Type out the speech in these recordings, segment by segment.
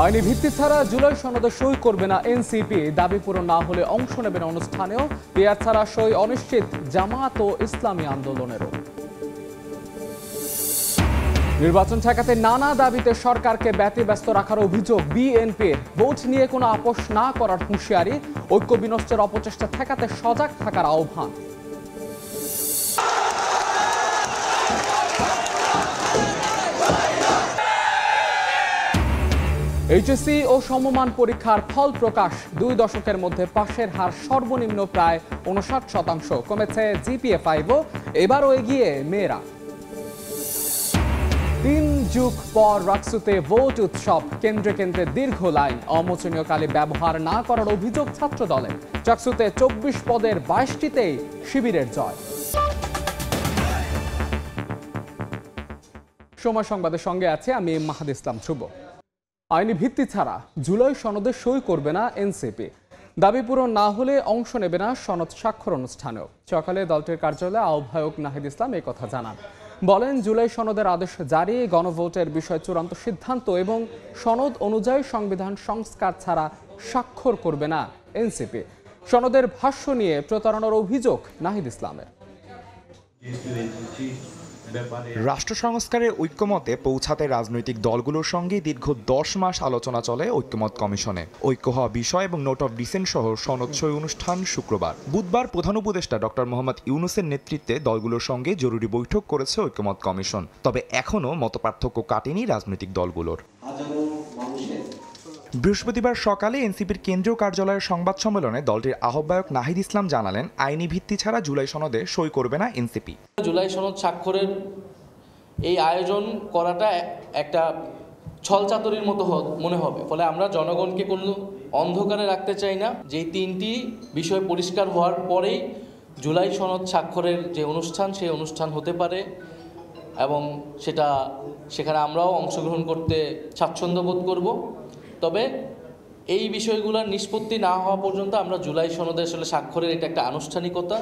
আইনি ভিত্তি ছাড়া জুলাই সনদে সই করবে না এনসিপি, দাবি পূরণ না হলে অংশ নেবে না অনুষ্ঠানেও। পিআর ছাড়া সই অনিশ্চিত জামাত ও ইসলামী আন্দোলনেরও। নির্বাচন ঠেকাতে নানা দাবিতে সরকারকে ব্যতিব্যস্ত রাখার অভিযোগ বিএনপির। ভোট নিয়ে কোনো আপোষ না করার হুঁশিয়ারি, ঐক্য বিনষ্টের অপচেষ্টা ঠেকাতে সজাগ থাকার আহ্বান। এইচএসসি ও সমমান পরীক্ষার ফল প্রকাশ। 2 দশকের মধ্যে পাশের হার সর্বনিম্ন প্রায় 59%। কমেছে জিপিএ-5ও, এবারও এগিয়ে মেয়েরা। 3 যুগ পর রাকসুতে ভোট উৎসব, কেন্দ্রে কেন্দ্রে দীর্ঘ লাইন। অমোচনীয় কালি ব্যবহার না করার অভিযোগ ছাত্র দলের। চাকসুতে 24 পদের 22টিতেই শিবিরের জয়। সময় সংবাদের সঙ্গে আছে আমি মাহাদ ইসলাম ধ্রুব। আইনি ভিত্তি ছাড়া জুলাই সনদে সই করবে না এনসিপি, দাবি পূরণ না হলে অংশ নেবে না সনদ স্বাক্ষর অনুষ্ঠানেও। সকালে দলটির কার্যালয়ে আহ্বায়ক নাহিদ ইসলাম এই কথা জানান। বলেন, জুলাই সনদের আদেশ জারি, গণভোটের বিষয়ে চূড়ান্ত সিদ্ধান্ত এবং সনদ অনুযায়ী সংবিধান সংস্কার ছাড়া স্বাক্ষর করবে না এনসিপি। সনদের ভাষ্য নিয়ে প্রতারণার অভিযোগ নাহিদ ইসলামের। রাষ্ট্র সংস্কারের ঐক্যমতে পৌঁছাতে রাজনৈতিক দলগুলোর সঙ্গে দীর্ঘ 10 মাস আলোচনা চলে ঐক্যমত কমিশনে। ঐক্য হওয়া বিষয় এবং নোট অফ ডিসেন্ট সহ সনদ সই অনুষ্ঠান শুক্রবার। বুধবার প্রধান উপদেষ্টা ডক্টর মোহাম্মদ ইউনূসের নেতৃত্বে দলগুলোর সঙ্গে জরুরি বৈঠক করেছে ঐক্যমত কমিশন। তবে এখনও মতপার্থক্য কাটেনি রাজনৈতিক দলগুলোর। বৃহস্পতিবার সকালে এনসিপির কেন্দ্রীয় কার্যালয়ের সংবাদ সম্মেলনে দলটির আহ্বায়ক নাহিদ ইসলাম জানালেন, আইনি ভিত্তি ছাড়া জুলাই সনদে সই করবে না এনসিপি। জুলাই সনদ স্বাক্ষরের এই আয়োজন করাটা একটা ছলচাতুরির মতো মনে হবে। ফলে আমরা জনগণকে কোনো অন্ধকারে রাখতে চাই না। যেই 3টি বিষয় পরিষ্কার হওয়ার পরেই জুলাই সনদ স্বাক্ষরের যে অনুষ্ঠান, সেই অনুষ্ঠান হতে পারে এবং সেখানে আমরাও অংশগ্রহণ করতে স্বাচ্ছন্দ্য বোধ করব। তবে এই বিষয়গুলোর নিষ্পত্তি না হওয়া পর্যন্ত আমরা জুলাই সনদে আসলে স্বাক্ষরের এটা একটা আনুষ্ঠানিকতা,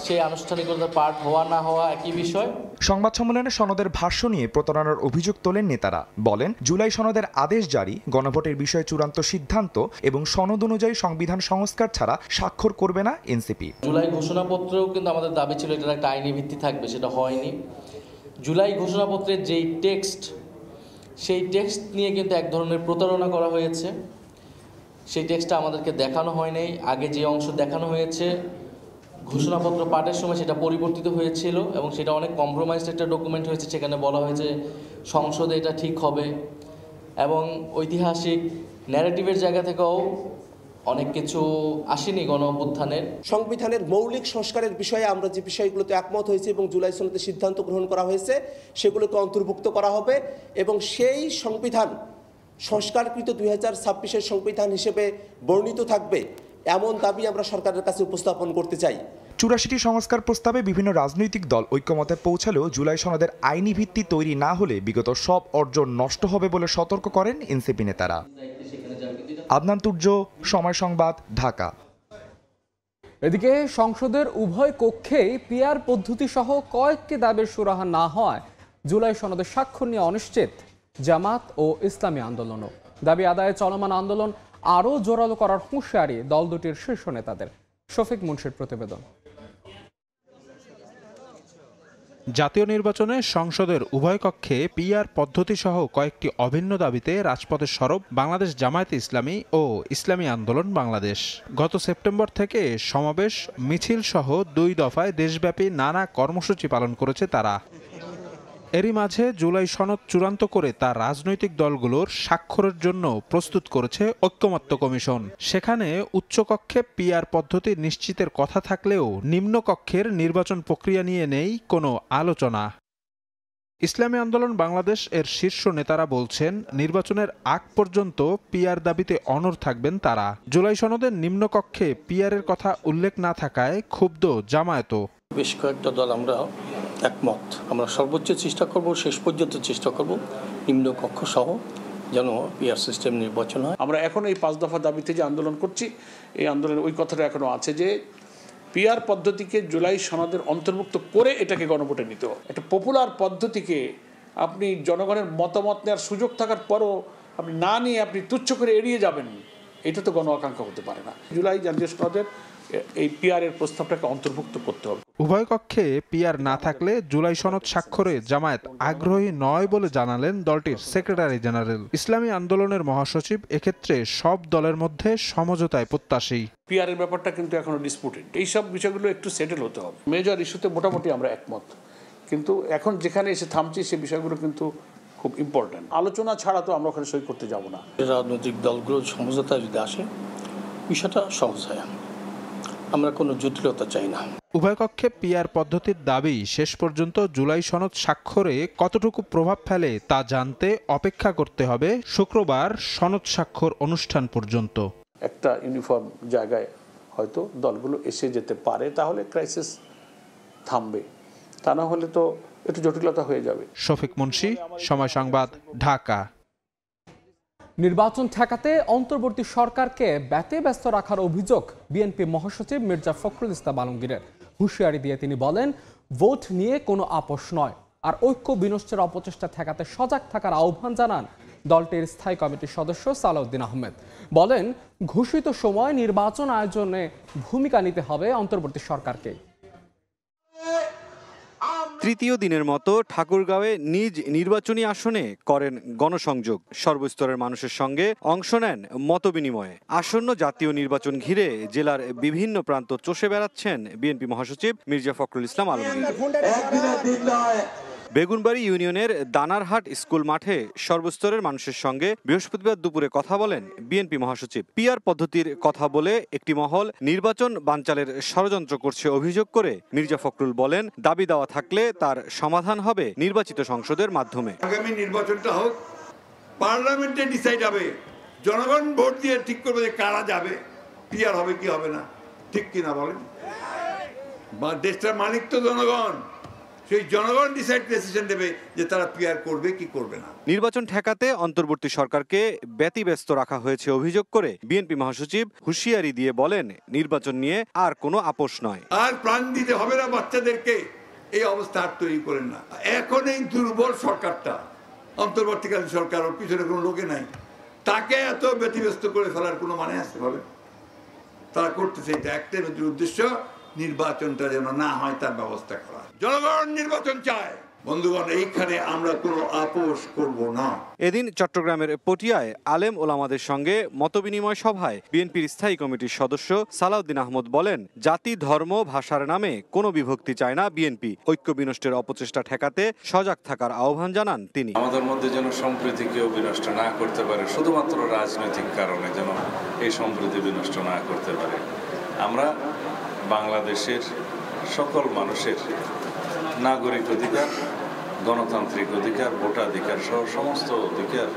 সেই আনুষ্ঠানিকতার পার্ট হওয়া না হওয়া একই বিষয়। সংবাদ সম্মেলনে সনদের ভাষ্য নিয়ে প্রতারণার অভিযোগ তোলেন নেতারা। বলেন, জুলাই সনদের আদেশ জারি, গণভোটের বিষয়ে চূড়ান্ত সিদ্ধান্ত এবং সনদ অনুযায়ী সংবিধান সংস্কার ছাড়া স্বাক্ষর করবে না এনসিপি। জুলাই ঘোষণাপত্রেও কিন্তু আমাদের দাবি ছিল এটার একটা আইনি ভিত্তি থাকবে, সেটা হয়নি। জুলাই ঘোষণাপত্রের যেই টেক্সট, সেই টেক্সট নিয়ে কিন্তু এক ধরনের প্রতারণা করা হয়েছে। সেই টেক্সটটা আমাদেরকে দেখানো হয় নাই। আগে যে অংশ দেখানো হয়েছে ঘোষণাপত্র পাঠের সময় সেটা পরিবর্তিত হয়েছিল এবং সেটা অনেক কম্প্রোমাইজড একটা ডকুমেন্ট হয়েছে। সেখানে বলা হয়েছে সংসদে এটা ঠিক হবে এবং ঐতিহাসিক ন্যারেটিভের জায়গা থেকেও অনেক কিছু আসেনি গণ অভ্যুত্থানের। সংবিধানের মৌলিক সংস্কারের বিষয়ে আমরা যে বিষয়গুলোতে একমত হয়েছে এবং জুলাই সনদে সিদ্ধান্ত গ্রহণ করা হয়েছে সেগুলোকে অন্তর্ভুক্ত করা হবে এবং সেই সংবিধান সংস্কারকৃত 2026-এর সংবিধান হিসেবে বর্ণিত থাকবে, এমন দাবি আমরা সরকারের কাছে উপস্থাপন করতে চাই। 84টি সংস্কার প্রস্তাবে বিভিন্ন রাজনৈতিক দল ঐক্যমতে পৌঁছালেও জুলাই সনদের আইনি ভিত্তি তৈরি না হলে বিগত সব অর্জন নষ্ট হবে বলে সতর্ক করেন এনসিপি নেতারা। আদনান তুর্য, সময় সংবাদ, ঢাকা। এদিকে সংসদের উভয় কক্ষেই পিআর পদ্ধতি সহ কয়েকটি দাবির সুরাহা না হওয়ায় জুলাই সনদের স্বাক্ষর নিয়ে অনিশ্চিত জামাত ও ইসলামী আন্দোলনও। দাবি আদায়ে চলমান আন্দোলন আরও জোরালো করার হুঁশিয়ারি দল দুটির শীর্ষ নেতাদের। শফিক মুন্সির প্রতিবেদন। জাতীয় নির্বাচনে সংসদের উভয় কক্ষে পিআর পদ্ধতি সহ কয়েকটি অভিন্ন দাবিতে রাজপথে সরব বাংলাদেশ জামায়াতে ইসলামী ও ইসলামী আন্দোলন বাংলাদেশ। গত সেপ্টেম্বর থেকে সমাবেশ, মিছিল সহ 2 দফায় দেশব্যাপী নানা কর্মসূচি পালন করেছে তারা। এরই মাঝে জুলাই সনদ চূড়ান্ত করে তা রাজনৈতিক দলগুলোর স্বাক্ষরের জন্য প্রস্তুত করেছে ঐক্যমত্য কমিশন। সেখানে উচ্চকক্ষে পিআর পদ্ধতি নিশ্চিতের কথা থাকলেও নিম্নকক্ষের নির্বাচন প্রক্রিয়া নিয়ে নেই কোনো আলোচনা। ইসলামী আন্দোলন বাংলাদেশ এর শীর্ষ নেতারা বলছেন, নির্বাচনের আগ পর্যন্ত পিআর দাবিতে অনড় থাকবেন তারা। জুলাই সনদের নিম্নকক্ষে পিআরের কথা উল্লেখ না থাকায় ক্ষুব্ধ জামায়াতও। বেশ কয়েকটা দল আমরা একমত, আমরা সর্বোচ্চ চেষ্টা করব, শেষ পর্যন্ত চেষ্টা করব নিম্নকক্ষ সহ যেন পিআর সিস্টেম নির্বাচন হয়। আমরা এখন এই 5 দফা দাবিতে যে আন্দোলন করছি, এই আন্দোলনের ওই কথাটা এখনো আছে যে পিআর পদ্ধতিকে জুলাই সনদের অন্তর্ভুক্ত করে এটাকে গণভোটে নিতে হবে। একটা পপুলার পদ্ধতিকে আপনি জনগণের মতামত নেওয়ার সুযোগ থাকার পরও আপনি না নিয়ে আপনি তুচ্ছ করে এড়িয়ে যাবেন, এটা তো গণ আকাঙ্ক্ষা হতে পারে না। জুলাই জাতীয় সনদের এই পিআর এর প্রস্তাবটাকে অন্তর্ভুক্ত করতে হবে। উভয় কক্ষে পিআর না থাকলে জুলাই সনদ স্বাক্ষরে জামায়াত আগ্রহী নয় বলে জানালেন দলটির সেক্রেটারি জেনারেল। ইসলামী আন্দোলনের মহাসচিব এক্ষেত্রে সব দলের মধ্যে সমঝোতায় প্রত্যাশী। পিআর এর ব্যাপারটা কিন্তু এখনো ডিসপুটেড, এইসব বিষয়গুলো একটু সেটেল হতে হবে। মেজর ইস্যুতে মোটামুটি আমরা একমত, কিন্তু এখন যেখানে এসে থামছি সে বিষয়গুলো কিন্তু খুব ইম্পর্টেন্ট। আলোচনা ছাড়া তো আমরা ওখানে সই করতে যাব না। রাজনৈতিক দলগুলো সমঝোতায় যদি আসে বিষয়টা সহজ হয়, আমরা কোনো জটিলতা চাই না। উভয় কক্ষে পিআর পদ্ধতির দাবি শেষ পর্যন্ত জুলাই সনদ স্বাক্ষরে কতটুকু প্রভাব ফেলে তা জানতে অপেক্ষা করতে হবে শুক্রবার সনদ স্বাক্ষর অনুষ্ঠান পর্যন্ত। একটা ইউনিফর্ম জায়গায় হয়তো দলগুলো এসে যেতে পারে, তাহলে ক্রাইসিস থামবে, তা না হলে তো একটু জটিলতা হয়ে যাবে। শফিক মুন্সি, সময় সংবাদ, ঢাকা। নির্বাচন ঠেকাতে অন্তর্বর্তী সরকারকে ব্যতিব্যস্ত রাখার অভিযোগ বিএনপি মহাসচিব মির্জা ফখরুল ইসলাম আলমগীরের। হুঁশিয়ারি দিয়ে তিনি বলেন, ভোট নিয়ে কোনো আপোষ নয়। আর ঐক্য বিনষ্টের অপচেষ্টা ঠেকাতে সজাগ থাকার আহ্বান জানান দলটির স্থায়ী কমিটির সদস্য সালাউদ্দিন আহমেদ। বলেন, ঘোষিত সময় নির্বাচন আয়োজনে ভূমিকা নিতে হবে অন্তর্বর্তী সরকারকে। তৃতীয় দিনের মতো ঠাকুরগাঁওয়ে নিজ নির্বাচনী আসনে করেন গণসংযোগ। সর্বস্তরের মানুষের সঙ্গে অংশ নেন মতবিনিময়ে। আসন্ন জাতীয় নির্বাচন ঘিরে জেলার বিভিন্ন প্রান্ত চষে বেড়াচ্ছেন বিএনপি মহাসচিব মির্জা ফখরুল ইসলাম আলমগীর। বেগুনবাড়ি ইউনিয়নের দানারহাট স্কুল মাঠে সর্বস্তরের মানুষের সঙ্গে বৃহস্পতিবার দুপুরে কথা বলেন বিএনপি মহাসচিব। পিআর পদ্ধতির কথা বলে একটি মহল নির্বাচন বানচালের ষড়যন্ত্র করছে অভিযোগ করে মির্জা ফখরুল বলেন, দাবি দেওয়া থাকলে তার সমাধান হবে নির্বাচিত সংসদের মাধ্যমে। আগামী নির্বাচনটা হোক, পার্লামেন্টে ডিসাইড হবে, জনগণ ভোট দিয়ে ঠিক করবে যে কারা যাবে, পিআর হবে কি হবে না, ঠিক কিনা বলেন? বা দেশটার মালিক তো জনগণ, সেই জনগণ ডিসিশন দেবে যে তারা পিআর করবে কি করবে না। নির্বাচন ঠেকাতে অন্তর্বর্তী সরকারকে ব্যতিব্যস্ত রাখা হয়েছে অভিযোগ করে বিএনপি মহাসচিব হুঁশিয়ারি দিয়ে বলেন, নির্বাচন নিয়ে আর কোনো আপোষ নয়। আর প্রাণ দিতে হবে না বাচ্চাদেরকে, এই অবস্থা আর তৈরি করেন না। এখন এই দুর্বল সরকারটা, অন্তর্বর্তীকালীন সরকার, ওর পিছনে কোনো লোকে নাই, তাকে এত ব্যতিব্যস্ত করে ফেলার কোনো মানে আসতে পারে? তারা করতেছে এটা একটাই উদ্দেশ্য, নির্বাচনটা যেন না হয় তার ব্যবস্থা করা। জনগণ নির্বাচন চায়। বন্ধুগণ, এইখানে আমরা কোনো আপোষ করব না। এদিন চট্টগ্রামের পটিয়ায় আলেম ওলামাদের সঙ্গে মতবিনিময় সভায় বিএনপির স্থায়ী কমিটির সদস্য সালাউদ্দিন আহমদ বলেন, জাতি ধর্ম ভাষার নামে কোনো বিভক্তি চায় না বিএনপি। ঐক্য বিনষ্টের অপচেষ্টা ঠেকাতে সজাগ থাকার আহ্বান জানান তিনি। আমাদের মধ্যে যেন সম্প্রীতি কেউ বিনষ্ট না করতে পারে, শুধুমাত্র রাজনৈতিক কারণে যেন এই সম্প্রীতি বিনষ্ট না করতে পারে। আমরা বাংলাদেশের সকল মানুষের নাগরিক অধিকার, গণতান্ত্রিক অধিকার, ভোটাধিকার সহ সমস্ত অধিকার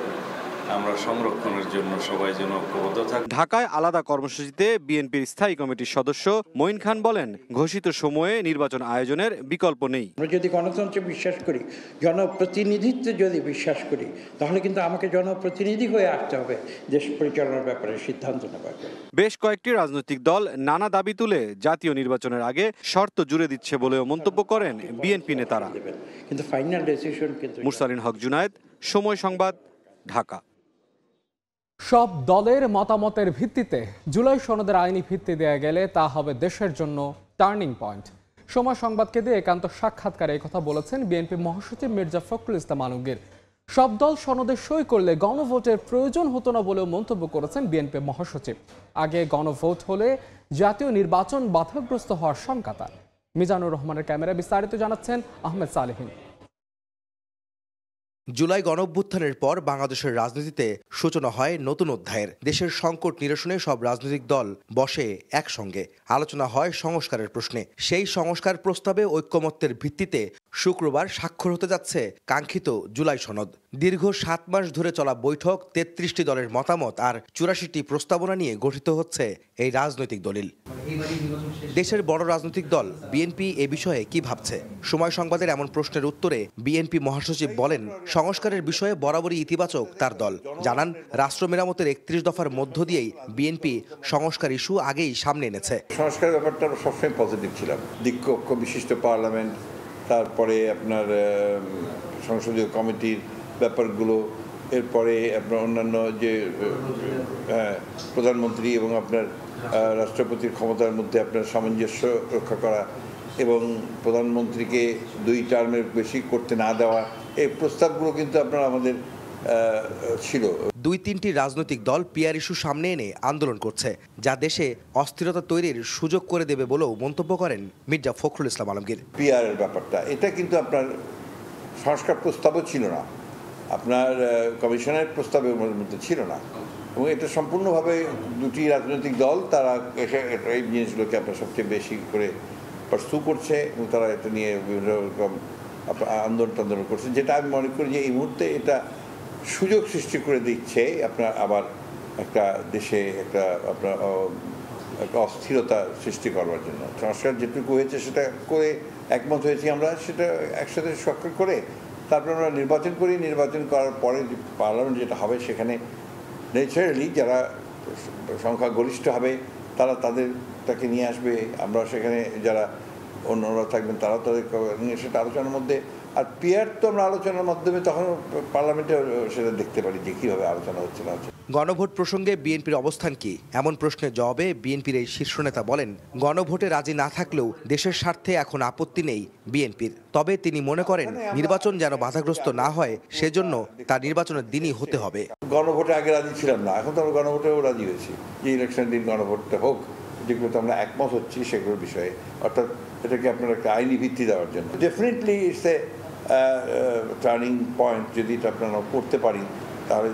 আমরা সংরক্ষণের জন্য সবাই যেন ঐক্যবদ্ধ থাকি। ঢাকায় আলাদা কর্মসূচিতে বিএনপির স্থায়ী কমিটির সদস্য মঈন খান বলেন, ঘোষিত সময়ে নির্বাচন আয়োজনের বিকল্প নেই। আমরা যদি গণতন্ত্রে বিশ্বাস করি, জনপ্রতিনিধিত্বে যদি বিশ্বাস করি, তাহলে কিন্তু আমাকে জনপ্রতিনিধি হয়ে আসতে হবে দেশ পরিচালনার ব্যাপারে সিদ্ধান্ত নেবার জন্য। বেশ কয়েকটি রাজনৈতিক দল নানা দাবি তুলে জাতীয় নির্বাচনের আগে শর্ত জুড়ে দিচ্ছে বলেও মন্তব্য করেন বিএনপি নেতারা। কিন্তু ফাইনাল ডিসিশন কিন্তু। মুরসালিন হক জুনায়েদ, সময় সংবাদ, ঢাকা। সব দলের মতামতের ভিত্তিতে জুলাই সনদের আইনি ভিত্তি দেয়া গেলে তা হবে দেশের জন্য টার্নিং পয়েন্ট। সময় সংবাদকে দিয়ে একান্ত সাক্ষাৎকারে এই কথা বলেছেন বিএনপি মহাসচিব মির্জা ফখরুল ইসলাম আলমগীর। সব দল সনদে সই করলে গণভোটের প্রয়োজন হতো না বলেও মন্তব্য করেছেন বিএনপি মহাসচিব। আগে গণভোট হলে জাতীয় নির্বাচন বাধাগ্রস্ত হওয়ার শঙ্কা তার। মিজানুর রহমানের ক্যামেরায় বিস্তারিত জানাচ্ছেন আহমেদ সালেহিন। জুলাই গণঅভ্যুত্থানের পর বাংলাদেশের রাজনীতিতে সূচনা হয় নতুন অধ্যায়ের। দেশের সংকট নিরসনে সব রাজনৈতিক দল বসে একসঙ্গে, আলোচনা হয় সংস্কারের প্রশ্নে। সেই সংস্কার প্রস্তাবে ঐক্যমত্যের ভিত্তিতে শুক্রবার স্বাক্ষর হতে যাচ্ছে কাঙ্ক্ষিত জুলাই সনদ। দীর্ঘ 7 মাস ধরে চলা বৈঠক, 33টি দলের মতামত আর 84টি প্রস্তাবনা নিয়ে গঠিত হচ্ছে এই রাজনৈতিক দলিল। দেশের বড় রাজনৈতিক দল বিএনপি এ বিষয়ে কি ভাবছে? সময় সংবাদের এমন প্রশ্নের উত্তরে বিএনপি মহাসচিব বলেন, সংস্কারের বিষয়ে বরাবরই ইতিবাচক তার দল। জানান, রাষ্ট্র মেরামতের 31 দফার মধ্য দিয়েই বিএনপি সংস্কার ইস্যু আগেই সামনে এনেছে। সংস্কার ব্যাপারটা সবসময় পজিটিভ ছিলাম। দীক্ষক বিশিষ্ট পার্লামেন্ট, তারপরে আপনার সংসদীয় কমিটির ব্যাপারগুলো, এরপরে আপনার অন্যান্য যে প্রধানমন্ত্রী এবং আপনার রাষ্ট্রপতির ক্ষমতার মধ্যে আপনার সামঞ্জস্য রক্ষা করা এবং প্রধানমন্ত্রীকে 2 টার্মের বেশি করতে না দেওয়া, এই প্রস্তাবগুলো কিন্তু আপনার আমাদের ছিল। 2-3টি রাজনৈতিক দল পিআর ইস্যু সামনে এনে আন্দোলন করছে, যা দেশে অস্থিরতা তৈরির সুযোগ করে দেবে বলেও মন্তব্য করেন মির্জা ফখরুল ইসলাম আলমগীর। পিআরের ব্যাপারটা এটা কিন্তু আপনার সংস্কার প্রস্তাবও ছিল না, আপনার কমিশনের প্রস্তাবের মধ্যে ছিল না, এবং এটা সম্পূর্ণভাবে 2টি রাজনৈতিক দল তারা এই জিনিসগুলোকে আপনার সবচেয়ে বেশি করে পার্সু করছে এবং তারা এটা নিয়ে বিভিন্ন রকম আন্দোলন করছে, যেটা আমি মনে করি যে এই মুহূর্তে এটা সুযোগ সৃষ্টি করে দিচ্ছে আপনার আবার একটা দেশে একটা আপনার একটা অস্থিরতা সৃষ্টি করবার জন্য। সংস্কার যেটুকু হয়েছে সেটা করে একমত হয়েছি আমরা, সেটা একসাথে স্বাক্ষর করে তারপর আমরা নির্বাচন করি। নির্বাচন করার পরে পার্লামেন্ট যেটা হবে সেখানে ন্যাচারালি যারা সংখ্যাগরিষ্ঠ হবে তারা তাকে নিয়ে আসবে, আমরা সেখানে যারা অন্যরা থাকবেন তারা তাদের নিয়ে সেটা আলোচনার মধ্যে। আর পিআর তো আমরা আলোচনার মাধ্যমে তখন পার্লামেন্টে সেটা দেখতে পারি যে কীভাবে আলোচনা হচ্ছে না হচ্ছে। গণভোট প্রসঙ্গে বিএনপির অবস্থান কি? এমন প্রশ্নের জবাবে বিএনপির এই শীর্ষ নেতা বলেন, গণভোটে রাজি না থাকলেও দেশের স্বার্থে এখন আপত্তি নেই বিএনপির। তবে তিনি মনে করেন নির্বাচন যেন বাধাগ্রস্ত না হয় সেজন্য তার নির্বাচনের দিনই হতে হবে। গণভোটে আগে রাজি ছিলাম না, এখন তো আমরা গণভোটেও রাজি হয়েছি যে ইলেকশনের দিন গণভোটটা হোক, যেগুলোতে আমরা একমত হচ্ছি সেগুলোর বিষয়ে, অর্থাৎ এটাকে আপনার একটা আইনি ভিত্তি দেওয়ার জন্য। Definitely it's a turning point, যদি এটা আপনারা করতে পারি তাহলে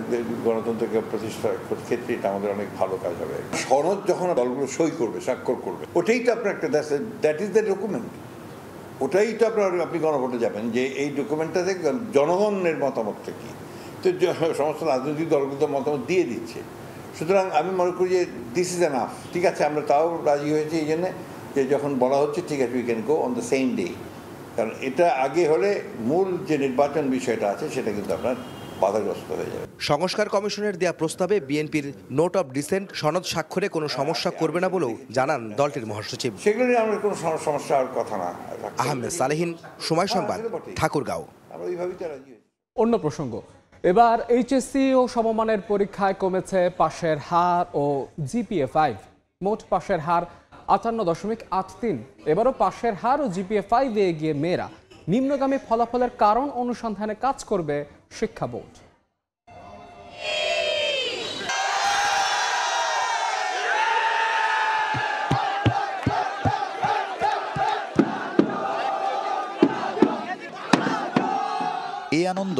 গণতন্ত্রকে প্রতিষ্ঠার ক্ষেত্রে এটা আমাদের অনেক ভালো কাজ হবে। সনদ যখন দলগুলো সই করবে, স্বাক্ষর করবে, ওটাই তো আপনার একটা দ্যাট ইজ দ্য ডকুমেন্ট, ওটাই তো আপনি গণভোটে যাবেন যে এই ডকুমেন্টটাতে জনগণের মতামতটা কী। তো সমস্ত রাজনৈতিক দলগুলো তো মতামত দিয়ে দিচ্ছে, সুতরাং আমি মনে করি যে দিস ইজ এনাফ। ঠিক আছে, আমরা তাও রাজি হয়েছি এই জন্যে যে যখন বলা হচ্ছে ঠিক আছে we can go on the same day, কারণ এটা আগে হলে মূল যে নির্বাচন বিষয়টা আছে সেটা কিন্তু আপনার বাধাগ্রস্ত হয়ে যাবে। সংস্কার কমিশনের দেয়া প্রস্তাবে বিএনপির নোট অফ ডিসেন্ট সনদ স্বাক্ষরে কোনো সমস্যা করবে না বলেও জানান দলটির মহাসচিব। সেগুলো নিয়ে আমাদের কোনো সমস্যা আর কথা না। আহমেদ সালেহীন, সময় সংবাদ, ঠাকুরগাঁও। আমরা ওইভাবেই তো রাজি হয়েছি। অন্য প্রসঙ্গ, এবার এইচএসসি ও সমমানের পরীক্ষায় কমেছে পাশের হার ও জিপিএ-5। মোট পাশের হার 58.83। এবারও পাশের হার ও জিপিএ-5 এ এগিয়ে মেয়েরা। নিম্নগামী ফলাফলের কারণ অনুসন্ধানে কাজ করবে শিক্ষা বোর্ড। এই আনন্দ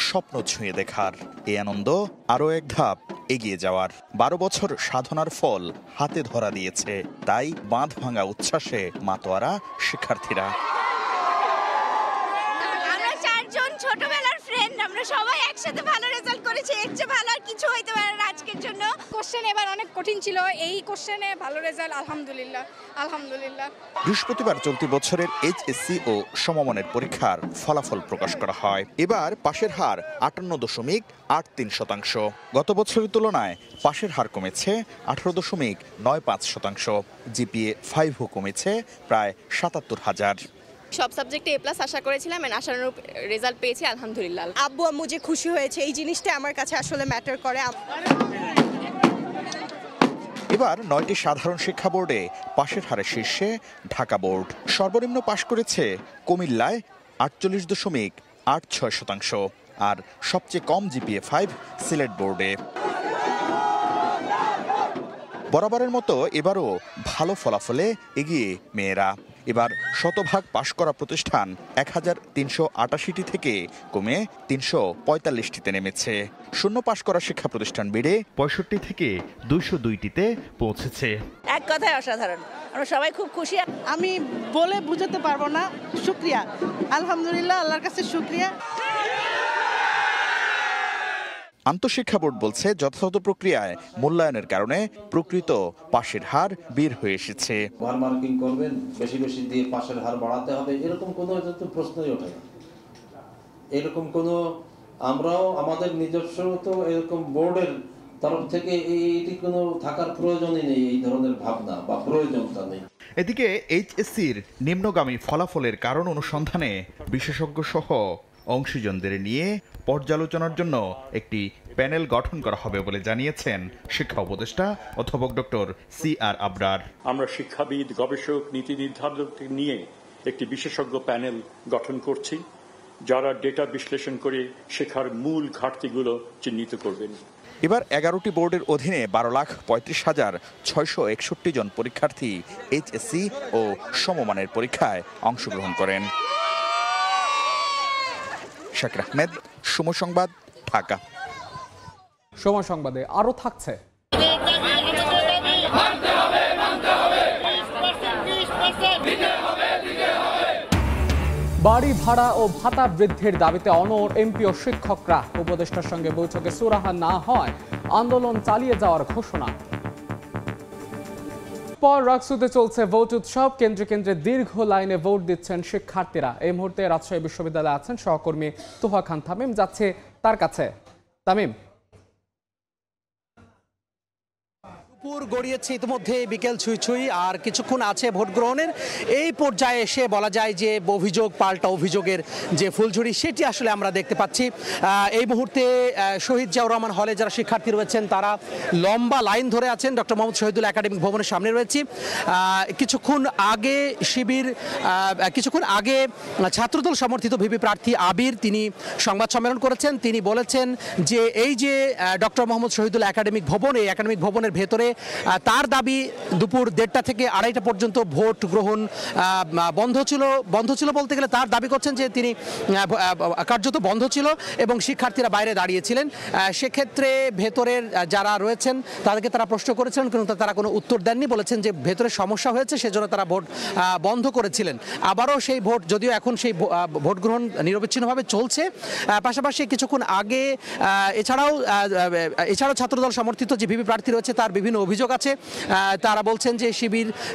স্বপ্ন ছুঁয়ে দেখার, এই আনন্দ আরও এক ধাপ এগিয়ে যাওয়ার। 12 বছর সাধনার ফল হাতে ধরা দিয়েছে, তাই বাঁধ ভাঙা উচ্ছ্বাসে মাতোয়ারা শিক্ষার্থীরা। আমরা 4 জন ছোটবেলার ফ্রেন্ড, আমরা সবাই একসাথে ভালো রেজাল্ট করেছি, এর চেয়ে ভালো আর কিছু হইতে পারে না আজকের জন্য। কোশ্চেন এবার অনেক কঠিন ছিল, এই কোশ্চেনে ভালো রেজাল্ট, আলহামদুলিল্লাহ আলহামদুলিল্লাহ। বৃহস্পতিবার চলতি বছরের এইচএসসি ও সমমানের পরীক্ষার ফলাফল প্রকাশ করা হয়। এবার পাশের হার 58.83%। গত বছরের তুলনায় পাশের হার কমেছে 18.95%। জিপিএ-5ও কমেছে প্রায় 77,000। সব সাবজেক্টে এ+ আশা করেছিলাম, আশানুরূপ রেজাল্ট পেয়েছি, আলহামদুলিল্লাহ। আব্বু আম্মু যে খুশি হয়েছে এই জিনিসটা আমার কাছে আসলে ম্যাটার করে। এবার 9টি সাধারণ শিক্ষা বোর্ডে পাশের হারে শীর্ষে ঢাকা বোর্ড। সর্বনিম্ন পাশ করেছে কুমিল্লায় 48.86%, আর সবচেয়ে কম জিপিএ-5 সিলেট বোর্ডে। বরাবরের মতো এবারও ভালো ফলাফলে এগিয়ে মেয়েরা। এবার শতভাগ পাশ করা প্রতিষ্ঠান 1388টি থেকে কমে 345টিতে নেমেছে। শূন্য পাশ করা শিক্ষা প্রতিষ্ঠান বেড়ে 65 থেকে 202টিতে পৌঁছেছে। এক কথায় অসাধারণ, আমরা সবাই খুব খুশি। আমি বলে বুঝাতে পারবো না, শুকরিয়া, আলহামদুলিল্লাহ, আল্লাহর কাছে শুকরিয়া। আন্তঃশিক্ষা বোর্ড বলছে যথাযথ প্রক্রিয়ায় মূল্যায়নের কারণে প্রকৃত পাশের হার বের হয়ে এসেছে। ওয়ান মার্কিং করবেন, বেশি বেশি দিয়ে পাশের হার বাড়াতে হবে, এরকম কোনো প্রশ্নই ওঠে না। এরকম কোনো, আমরাও আমাদের নিজস্ব তো এরকম বোর্ডের তরফ থেকে এইটি কোনো থাকার প্রয়োজনই নেই, এই ধরনের ভাবনা বা প্রয়োজনটা নেই। এদিকে এইচএসসির নিম্নগামী ফলাফলের কারণ অনুসন্ধানে বিশেষজ্ঞ সহ অংশীজনদের নিয়ে পর্যালোচনার জন্য একটি প্যানেল গঠন করা হবে বলে জানিয়েছেন শিক্ষা উপদেষ্টা অধ্যাপক ডক্টর CR আবরার। আমরা শিক্ষাবিদ, গবেষক, নীতি নির্ধারক নিয়ে একটি বিশেষজ্ঞ প্যানেল গঠন করছি, যারা ডেটা বিশ্লেষণ করে শেখার মূল ঘাটতিগুলো চিহ্নিত করবেন। এবার 11টি বোর্ডের অধীনে 12,35,661 জন পরীক্ষার্থী HSC ও সমমানের পরীক্ষায় অংশগ্রহণ করেন। শাকির আহমেদ, সময় সংবাদ, ঢাকা। সময় সংবাদে আরো থাকছে। বাড়ি ভাড়া ও ভাতা বৃদ্ধির দাবিতে অনড় এমপি ও শিক্ষকরা। উপদেষ্টার সঙ্গে বৈঠকে সুরাহা না হয় আন্দোলন চালিয়ে যাওয়ার ঘোষণা। পর রাকসুতে চলছে ভোট উৎসব। কেন্দ্রে কেন্দ্রে দীর্ঘ লাইনে ভোট দিচ্ছেন শিক্ষার্থীরা। এই মুহূর্তে রাজশাহী বিশ্ববিদ্যালয়ে আছেন সহকর্মী তোহা খান তামিম, যাচ্ছে তার কাছে। তামিম, দুপুর গড়িয়েছে ইতিমধ্যে, বিকেল ছুঁই ছুঁই, আর কিছুক্ষণ আছে ভোট গ্রহণের। এই পর্যায়ে এসে বলা যায় যে অভিযোগ পাল্টা অভিযোগের যে ফুলঝুরি সেটি আসলে আমরা দেখতে পাচ্ছি। এই মুহূর্তে শহীদ জিয়াউর রহমান হলে যারা শিক্ষার্থী রয়েছেন তারা লম্বা লাইন ধরে আছেন। ডক্টর মোহাম্মদ শহীদুল একাডেমিক ভবনের সামনে রয়েছি। কিছুক্ষণ আগে ছাত্রদল সমর্থিত ভিপি প্রার্থী আবির তিনি সংবাদ সম্মেলন করেছেন। তিনি বলেছেন যে এই যে ডক্টর মোহাম্মদ শহীদুল একাডেমিক ভবন, এই একাডেমিক ভবনের ভেতরে তার দাবি দুপুর 1:30 থেকে 2:30 পর্যন্ত ভোট গ্রহণ বন্ধ ছিল বলতে গেলে তার দাবি করছেন যে তিনি কার্যত বন্ধ ছিল এবং শিক্ষার্থীরা বাইরে দাঁড়িয়েছিলেন। সেক্ষেত্রে ভেতরের যারা রয়েছেন তাদেরকে তারা প্রশ্ন করেছিলেন, কিন্তু তারা কোনো উত্তর দেননি। বলেছেন যে ভেতরে সমস্যা হয়েছে, সেজন্য তারা ভোট বন্ধ করেছিলেন। আবারও সেই ভোট, যদিও এখন সেই ভোট গ্রহণ নিরবিচ্ছিন্নভাবে চলছে। পাশাপাশি কিছুক্ষণ আগে এছাড়াও ছাত্রদল সমর্থিত যে ভিপি প্রার্থী রয়েছে তার বিভিন্ন অভিযোগ আছে। তারা বলছেন যে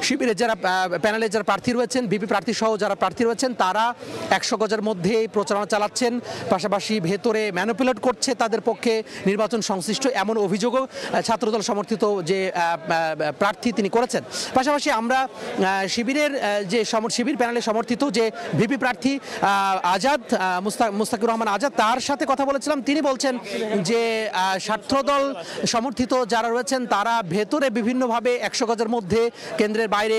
শিবিরের যারা প্যানেলে যারা প্রার্থী রয়েছেন, ভিপি প্রার্থী সহ যারা প্রার্থী রয়েছেন তারা 100 গজের মধ্যে প্রচারণা চালাচ্ছেন, পাশাপাশি ভেতরে ম্যানিপুলেট করছে তাদের পক্ষে নির্বাচন সংশ্লিষ্ট এমন অভিযোগও ছাত্রদল সমর্থিত যে প্রার্থী তিনি করেছেন। পাশাপাশি আমরা শিবির প্যানেলে সমর্থিত যে ভিপি প্রার্থী আজাদ, মুস্তাকির রহমান আজাদ, তার সাথে কথা বলেছিলাম। তিনি বলছেন যে ছাত্রদল সমর্থিত যারা রয়েছেন তারা ভেতরে বিভিন্নভাবে 100 গজের মধ্যে কেন্দ্রের বাইরে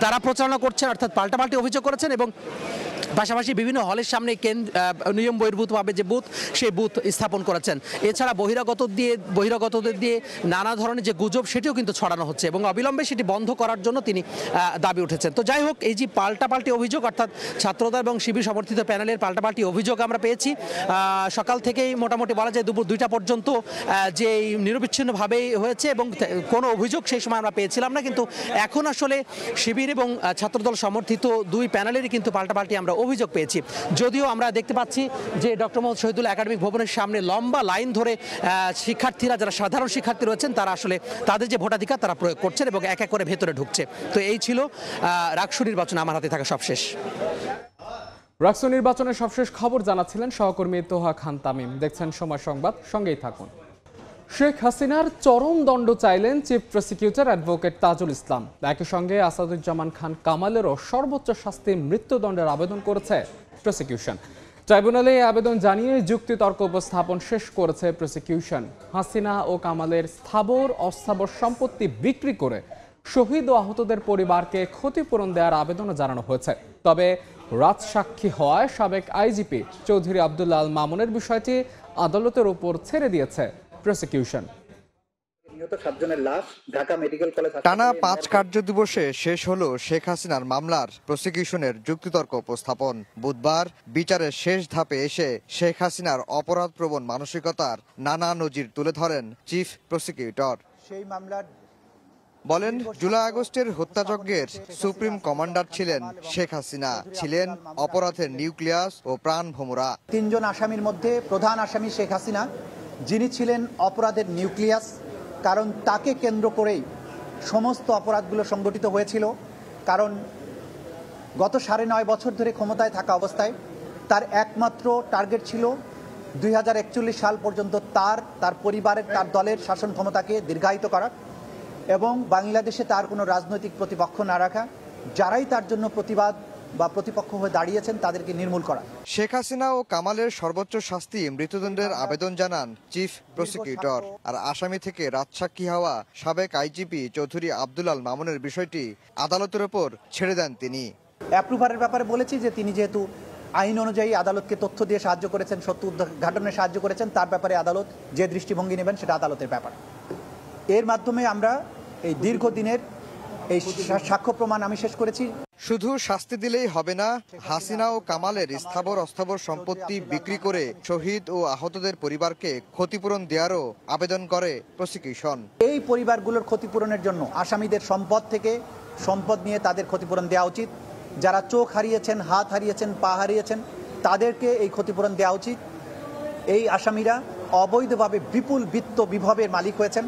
তারা প্রচারণা করছেন, অর্থাৎ পাল্টাপাল্টি অভিযোগ করেছেন এবং পাশাপাশি বিভিন্ন হলের সামনে নিয়ম বহির্ভূতভাবে যে বুথ, সেই বুথ স্থাপন করেছেন। এছাড়া বহিরাগতদের দিয়ে নানা ধরনের যে গুজব সেটিও কিন্তু ছড়ানো হচ্ছে এবং অবিলম্বে সেটি বন্ধ করার জন্য তিনি দাবি উঠেছেন। তো যাই হোক, এই যে পাল্টাপাল্টি অভিযোগ, অর্থাৎ ছাত্রদল এবং শিবির সমর্থিত প্যানেলের পাল্টাপাল্টি অভিযোগ আমরা পেয়েছি। সকাল থেকেই মোটামুটি বলা যায় দুপুর 2টা পর্যন্ত যে নিরবিচ্ছিন্নভাবেই হয়েছে এবং কোনো অভিযোগ সেই সময় আমরা পেয়েছিলাম না। কিন্তু এখন আসলে শিবির এবং ছাত্রদল সমর্থিত দুই প্যানেলেরই কিন্তু পাল্টাপাল্টি আমরা অভিযোগ পেয়েছি। যদিও আমরা দেখতে পাচ্ছি যে ডক্টর মোহাম্মদ শহীদুল একাডেমিক ভবনের সামনে লম্বা লাইন ধরে শিক্ষার্থীরা, যারা সাধারণ শিক্ষার্থী রয়েছেন, তারা আসলে তাদের যে ভোটাধিকার তারা প্রয়োগ করছেন এবং এক এক করে ভেতরে ঢুকছে। তো এই ছিল রাকসু নির্বাচন আমার হাতে থাকা সবশেষ। রাকসু নির্বাচনের সবশেষ খবর জানাচ্ছিলেন সহকর্মী তোহা খান তামিম। দেখছেন সময় সংবাদ, সঙ্গেই থাকুন। শেখ হাসিনার চরম দণ্ড চাইলেন chief prosecutor advocate Tajul Islam. একই সঙ্গে আসাদুজ্জামান খান কামালেরও সর্বোচ্চ শাস্তি মৃত্যুদণ্ডের আবেদন করেছে প্রসিকিউশন। ট্রাইব্যুনালে এই আবেদন জানিয়ে যুক্তিতর্ক উপস্থাপন শেষ করেছে প্রসিকিউশন। হাসিনা ও কামালের স্থাবর অস্থাবর সম্পত্তি বিক্রি করে শহীদ ও আহতদের পরিবারকে ক্ষতিপূরণ দেওয়ার আবেদনও জানানো হয়েছে। তবে রাজসাক্ষী হওয়ায় সাবেক আইজিপি চৌধুরী আব্দুল্লাহ আল মামুনের বিষয়টি আদালতের উপর ছেড়ে দিয়েছে প্রসিকিউশন। টানা 5 কার্যদিবসে শেষ হলো শেখ হাসিনার মামলার প্রসিকিউশনের যুক্তিতর্ক উপস্থাপন। বুধবার বিচারের শেষ ধাপে এসে শেখ হাসিনার অপরাধপ্রবণ মানসিকতার নানা নজির তুলে ধরেন চিফ প্রসিকিউটর। সেই মামলার বলেন, জুলাই আগস্টের হত্যাযজ্ঞের সুপ্রিম কমান্ডার ছিলেন শেখ হাসিনা, ছিলেন অপরাধের নিউক্লিয়াস ও প্রাণভোমরা। 3 জন আসামির মধ্যে প্রধান আসামি শেখ হাসিনা, যিনি ছিলেন অপরাধের নিউক্লিয়াস, কারণ তাকে কেন্দ্র করেই সমস্ত অপরাধগুলো সংগঠিত হয়েছিল। কারণ গত 9.5 বছর ধরে ক্ষমতায় থাকা অবস্থায় তার একমাত্র টার্গেট ছিল 2041 সাল পর্যন্ত তার পরিবারের, তার দলের শাসন ক্ষমতাকে দীর্ঘায়িত করা এবং বাংলাদেশে তার কোনো রাজনৈতিক প্রতিপক্ষ না রাখা। যারাই তার জন্য প্রতিবাদ বা প্রতিপক্ষ হয়ে দাঁড়িয়েছেন তাদেরকে নির্মূল করা। শেখ হাসিনা ও কামালের সর্বোচ্চ শাস্তি মৃত্যুদণ্ডের আবেদন জানান চিফ প্রসিকিউটর। আর আসামি থেকে রাজসাক্ষী হওয়া সাবেক আইজিপি চৌধুরী আব্দুল আল মামুনের বিষয়টি আদালতের ওপর ছেড়ে দেন তিনি। অ্যাপ্রুভারের ব্যাপারে বলেছি যে তিনি যেহেতু আইন অনুযায়ী আদালতকে তথ্য দিয়ে সাহায্য করেছেন, সত্য উদ্ঘাটনে সাহায্য করেছেন, তার ব্যাপারে আদালত যে দৃষ্টিভঙ্গি নেবেন সেটা আদালতের ব্যাপার। এর মাধ্যমে আমরা এই দীর্ঘদিনের এই সাক্ষ্য প্রমাণ আমি শেষ করেছি। শুধু শাস্তি দিলেই হবে না, হাসিনা ও কামালের স্থাবর অস্থাবর সম্পত্তি বিক্রি করে শহীদ ও আহতদের পরিবারকে ক্ষতিপূরণ দেওয়ারও আবেদন করে প্রসিকিউশন। এই পরিবারগুলোর ক্ষতিপূরণের জন্য আসামিদের সম্পদ থেকে সম্পদ নিয়ে তাদের ক্ষতিপূরণ দেওয়া উচিত। যারা চোখ হারিয়েছেন, হাত হারিয়েছেন, পা হারিয়েছেন, তাদেরকে এই ক্ষতিপূরণ দেওয়া উচিত। এই আসামিরা অবৈধভাবে বিপুল বিত্ত বিভবের মালিক হয়েছেন,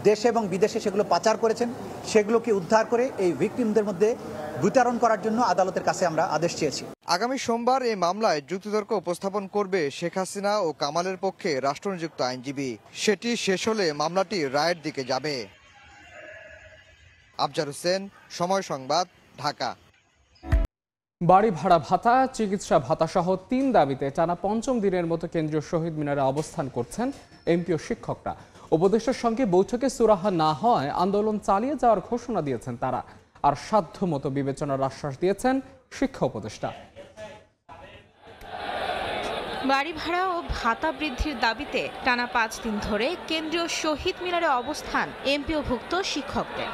দেশে এবং বিদেশে সেগুলো পাচার করেছেন, সেগুলোকে উদ্ধার করে এই ভিকটিমদের মধ্যে বিতরণ করার জন্য আদালতের কাছে আমরা আদেশ চেয়েছি। আগামী সোমবার এই মামলায় যুক্তিতর্ক উপস্থাপন করবে শেখ হাসিনা ও কামালের পক্ষে রাষ্ট্রনিযুক্ত আইনজীবী। সেটি শেষ হলে মামলাটি রায়ের দিকে যাবে। আফজার হোসেন, সময় সংবাদ, ঢাকা। বাড়ি ভাড়া ভাতা, চিকিৎসা ভাতা সহ 3 দাবিতে টানা 5ম দিনের মতো কেন্দ্রীয় শহীদ মিনারে অবস্থান করছেন এমপি ও শিক্ষকরা। উপদেষ্টার সঙ্গে বৈঠকে সুরাহা না হয় আন্দোলন চালিয়ে যাওয়ার ঘোষণা দিয়েছেন তারা। আর সাধ্যমতো বিবেচনার আশ্বাস দিয়েছেন শিক্ষা উপদেষ্টা। বাড়ি ভাড়া ও ভাতা বৃদ্ধির দাবিতে টানা 5 দিন ধরে কেন্দ্রীয় শহীদ মিনারে অবস্থান এমপিওভুক্ত শিক্ষকদের।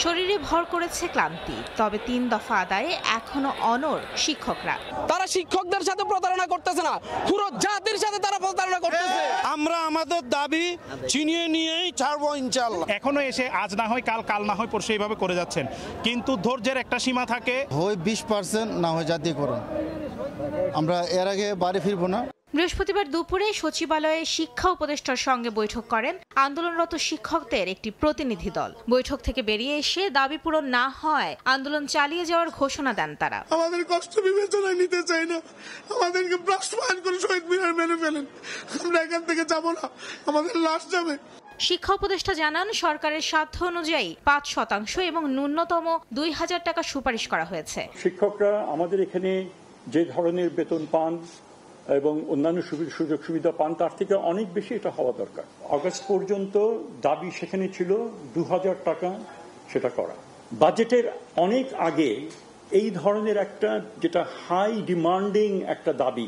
শরীরে ভর করেছে ক্লান্তি, তবে 3 দফা আদায়ে এখনো অনড় শিক্ষকরা। তারা শিক্ষকদের সাথে প্রতারণা করতেছে না, পুরো জাতির সাথে তারা প্রতারণা করতেছে। আমরা আমাদের দাবি চিনিয়ে নিয়েই ছাড়বো ইনশাআল্লাহ। এখনো এসে আজ না হয় কাল, কাল না হয় পরশু এইভাবে করে যাচ্ছেন, কিন্তু ধৈর্যের একটা সীমা থাকে। হয় 20% না হয় জাতীয়করণ, আমরা এর আগে বাড়ি ফিরবো না। বৃহস্পতিবার দুপুরে সচিবালয়ে শিক্ষা উপদেষ্টার সঙ্গে বৈঠক করেন আন্দোলনরত শিক্ষকদের একটি প্রতিনিধি দল। বৈঠক থেকে বেরিয়ে এসে দাবি পূরণ না হয় আন্দোলন চালিয়ে যাওয়ার ঘোষণা দেন তারা। আমাদের কষ্ট বিবেচনায় নিতে চাই না, আমাদেরকে বাস্তবায়ন করে শহীদ মিনার মেনে ফেলেন, আমরা এখান থেকে যাব না, আমাদের লাশ যাবে। শিক্ষা উপদেষ্টা জানান, সরকারের সাধ্য অনুযায়ী 5% এবং ন্যূনতম 2000 টাকা সুপারিশ করা হয়েছে। শিক্ষকরা আমাদের এখানে যে ধরনের বেতন পান এবং অন্যান্য সুযোগ সুবিধা পান তার থেকে অনেক বেশি এটা হওয়া দরকার। আগস্ট পর্যন্ত দাবি সেখানে ছিল 2000 টাকা সেটা করা। বাজেটের অনেক আগে এই ধরনের একটা যেটা হাই ডিমান্ডিং একটা দাবি,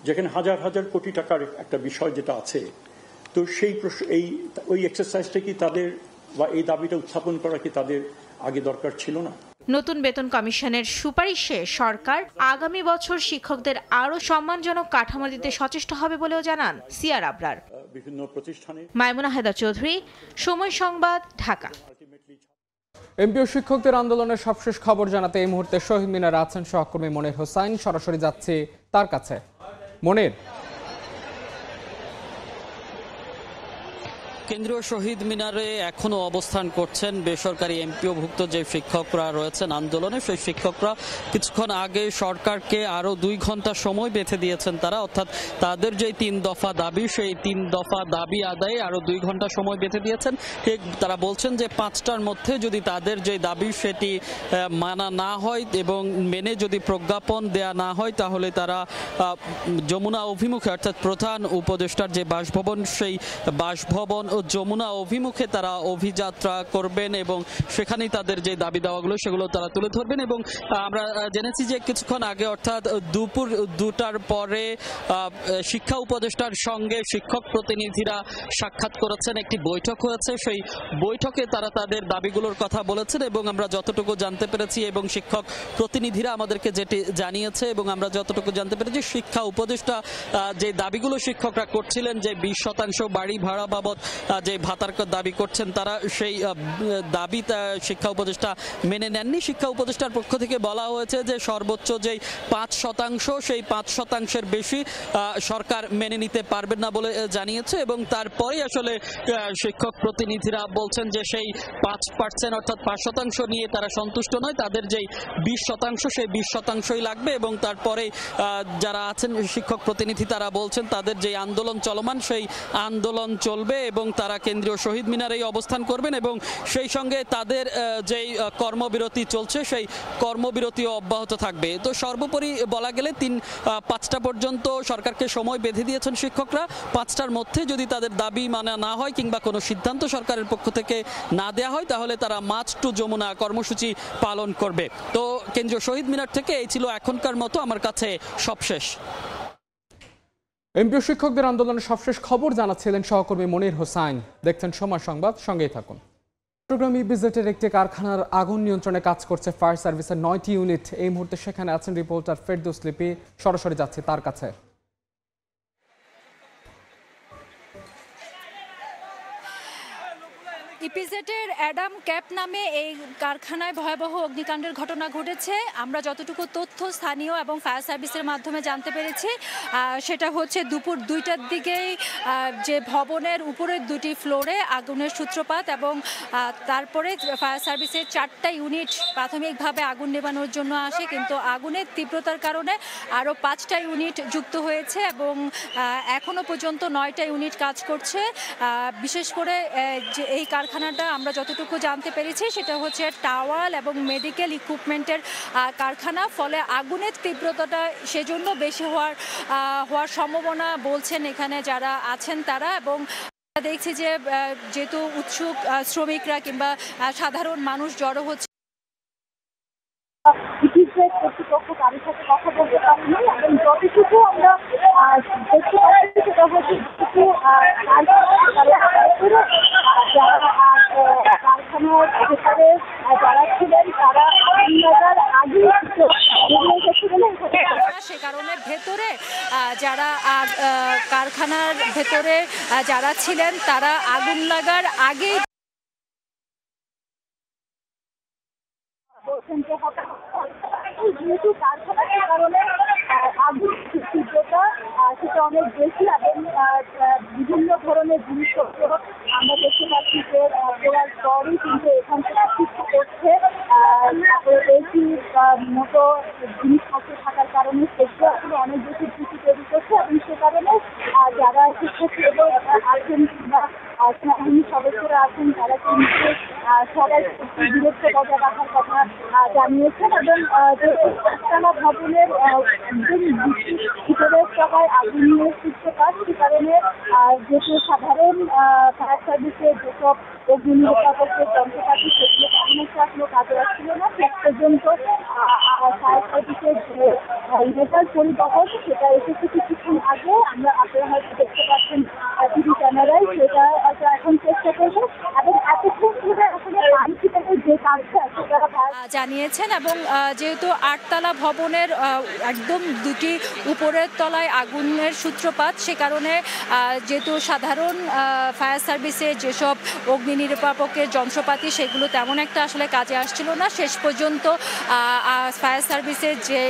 যেখানে হাজার হাজার কোটি টাকার একটা বিষয় যেটা আছে, তো সেই ওই এক্সারসাইজটা কি তাদের বা এই দাবিটা উত্থাপন করা কি তাদের আগে দরকার ছিল না? নতুন বেতন কমিশনের সুপারিশে সরকার আগামী বছর শিক্ষকদের আরও সম্মানজনক কাঠামো দিতে সচেষ্ট হবে বলেও জানান সিআর আবরার। বিভিন্ন প্রতিষ্ঠানে মাইমুনা হায়দার চৌধুরী, সময় সংবাদ, ঢাকা। এমপি ও শিক্ষকদের আন্দোলনের সবশেষ খবর জানাতে এই মুহূর্তে শহীদ মিনারে আছেন সহকর্মী মনির হোসাইন। সরাসরি যাচ্ছে তার কাছে। মনির, কেন্দ্রীয় শহীদ মিনারে এখনো অবস্থান করছেন বেসরকারি এমপিওভুক্ত যে শিক্ষকরা রয়েছেন আন্দোলনে, সেই শিক্ষকরা কিছুক্ষণ আগে সরকারকে আরও 2 ঘন্টা সময় বেঁধে দিয়েছেন তারা, অর্থাৎ তাদের যে 3 দফা দাবি, সেই 3 দফা দাবি আদায়ে আরও 2 ঘন্টা সময় বেঁধে দিয়েছেন। ঠিক তারা বলছেন যে 5টার মধ্যে যদি তাদের যে দাবি সেটি মানা না হয় এবং মেনে যদি প্রজ্ঞাপন দেয়া না হয়, তাহলে তারা যমুনা অভিমুখে, অর্থাৎ প্রধান উপদেষ্টার যে বাসভবন, সেই বাসভবন ও যমুনা অভিমুখে তারা অভিযাত্রা করবেন এবং সেখানেই তাদের যে দাবি দাওয়াগুলো সেগুলো তারা তুলে ধরবেন। এবং আমরা জেনেছি যে কিছুক্ষণ আগে, অর্থাৎ দুপুর 2টার পরে শিক্ষা উপদেষ্টার সঙ্গে শিক্ষক প্রতিনিধিরা সাক্ষাৎ করেছেন, একটি বৈঠক হয়েছে। সেই বৈঠকে তারা তাদের দাবিগুলোর কথা বলেছেন এবং আমরা যতটুকু জানতে পেরেছি এবং শিক্ষক প্রতিনিধিরা আমাদেরকে যেটি জানিয়েছে এবং আমরা যতটুকু জানতে পেরেছি, শিক্ষা উপদেষ্টা যে দাবিগুলো শিক্ষকরা করছিলেন, যে 20% বাড়ি ভাড়া বাবদ যে ভাতার দাবি করছেন, তারা সেই দাবি শিক্ষা উপদেষ্টা মেনে নেননি। শিক্ষা উপদেষ্টার পক্ষ থেকে বলা হয়েছে যে সর্বোচ্চ যে 5%, সেই 5%-এর বেশি সরকার মেনে নিতে পারবেন না বলে জানিয়েছে। এবং তারপরে আসলে শিক্ষক প্রতিনিধিরা বলছেন যে সেই 5% অর্থাৎ 5% নিয়ে তারা সন্তুষ্ট নয়, তাদের যেই 20% সেই 20%ই লাগবে। এবং তারপরে যারা আছেন শিক্ষক প্রতিনিধি তারা বলছেন তাদের যে আন্দোলন চলমান, সেই আন্দোলন চলবে এবং তারা কেন্দ্রীয় শহীদ মিনারেই অবস্থান করবেন এবং সেই সঙ্গে তাদের যেই কর্মবিরতি চলছে সেই কর্মবিরতিও অব্যাহত থাকবে। তো সর্বোপরি বলা গেলে 5টা পর্যন্ত সরকারকে সময় বেঁধে দিয়েছেন শিক্ষকরা। 5টার মধ্যে যদি তাদের দাবি মানা না হয় কিংবা কোনো সিদ্ধান্ত সরকারের পক্ষ থেকে না দেওয়া হয় তাহলে তারা মার্চ টু যমুনা কর্মসূচি পালন করবে। তো কেন্দ্রীয় শহীদ মিনার থেকে এই ছিল এখনকার মতো আমার কাছে সবশেষ। এমপিও শিক্ষকদের আন্দোলনের সবশেষ খবর জানাচ্ছিলেন সহকর্মী মনির হোসাইন। দেখছেন সময় সংবাদ, সঙ্গেই থাকুন। চট্টগ্রাম ইপিজেডের একটি কারখানার আগুন নিয়ন্ত্রণে কাজ করছে ফায়ার সার্ভিসের 9টি ইউনিট। এই মুহূর্তে সেখানে আছেন রিপোর্টার ফেরদৌস লিপি, সরাসরি যাচ্ছে তার কাছে। ইপিজেডের অ্যাডাম ক্যাপ নামে এই কারখানায় ভয়াবহ অগ্নিকাণ্ডের ঘটনা ঘটেছে। আমরা যতটুকু তথ্য স্থানীয় এবং ফায়ার সার্ভিসের মাধ্যমে জানতে পেরেছি সেটা হচ্ছে দুপুর 2টার দিকেই যে ভবনের উপরের 2টি ফ্লোরে আগুনের সূত্রপাত এবং তারপরে ফায়ার সার্ভিসের 4টা ইউনিট প্রাথমিকভাবে আগুন নেভানোর জন্য আসে, কিন্তু আগুনের তীব্রতার কারণে আরও 5টা ইউনিট যুক্ত হয়েছে এবং এখনও পর্যন্ত 9টা ইউনিট কাজ করছে। বিশেষ করে যে এই কারখানাটা আমরা যতটুকু জানতে পেরেছি সেটা হচ্ছে টাওয়াল এবং মেডিকেল ইকুইপমেন্টের কারখানা, ফলে আগুনের তীব্রতাটা সেজন্য বেশি হওয়ার সম্ভাবনা বলছেন এখানে যারা আছেন তারা। এবং দেখছি যে যেহেতু উৎসুক শ্রমিকরা কিংবা সাধারণ মানুষ জড়ো হচ্ছে, কর্তৃপক্ষ তাদের সাথে কথা বলতে পারিনি এবং যতটুকু আমরা দেখতে পাচ্ছি সেটা হচ্ছে কারখানার ভেতরে যারা ছিলেন তারা আগে সে কারণে ভেতরে যারা কারখানার ভেতরে যারা ছিলেন তারা আগুন লাগার আগেই বলছেন যে যেহেতু কারখানার কারণে আগুন তীব্রতা সেটা অনেক বেশি এবং বিভিন্ন ধরনের জিনিসপত্র আমরা দেখতে পাচ্ছি যে পড়ার পরই কিন্তু এখান থেকে শিক্ষা করছে। বেশি মতো জিনিসপত্র থাকার কারণে সেগুলো আসলে অনেক বেশি ঝুঁকি তৈরি করছে এবং সে কারণে যারা শিক্ষার্থী আছেন কিংবা সেনাবাহিনীর সদস্যরা আছেন তারা কিন্তু সবাই দূরত্ব বজায় রাখার কথা জানিয়েছেন এবং একতলা ভবনের ভিতরের সবাই আগুনের সূত্রপাত, সে কারণে যেহেতু সাধারণ ফায়ার সার্ভিসের যেসব অগ্নি নিরাপত্তার যন্ত্রপাতি সেগুলো তেমন একটা এখনো কাজে আসছিল না। শেষ পর্যন্ত ফায়ার সার্ভিসের যে রেজাল্ট পরিবহন সেটা এসেছে কিছুক্ষণ আগে। আপনারা হয়তো দেখতে পাচ্ছেন টিভি ক্যামেরায়, সেটা হয়তো এখন চেষ্টা করবো এবং এতক্ষণ ধরে আসলে পানি ছিটানোর যে কাজটা সেটা জানিয়েছেন। এবং যেহেতু 8তলা ভবনের একদম 2টি উপরের তলায় আগুনের সূত্রপাত, সে কারণে যেহেতু সাধারণ ফায়ার সার্ভিসে যেসব অগ্নি নির্বাপকের যন্ত্রপাতি সেগুলো তেমন একটা আসলে কাজে আসছিল না। শেষ পর্যন্ত ফায়ার সার্ভিসের যে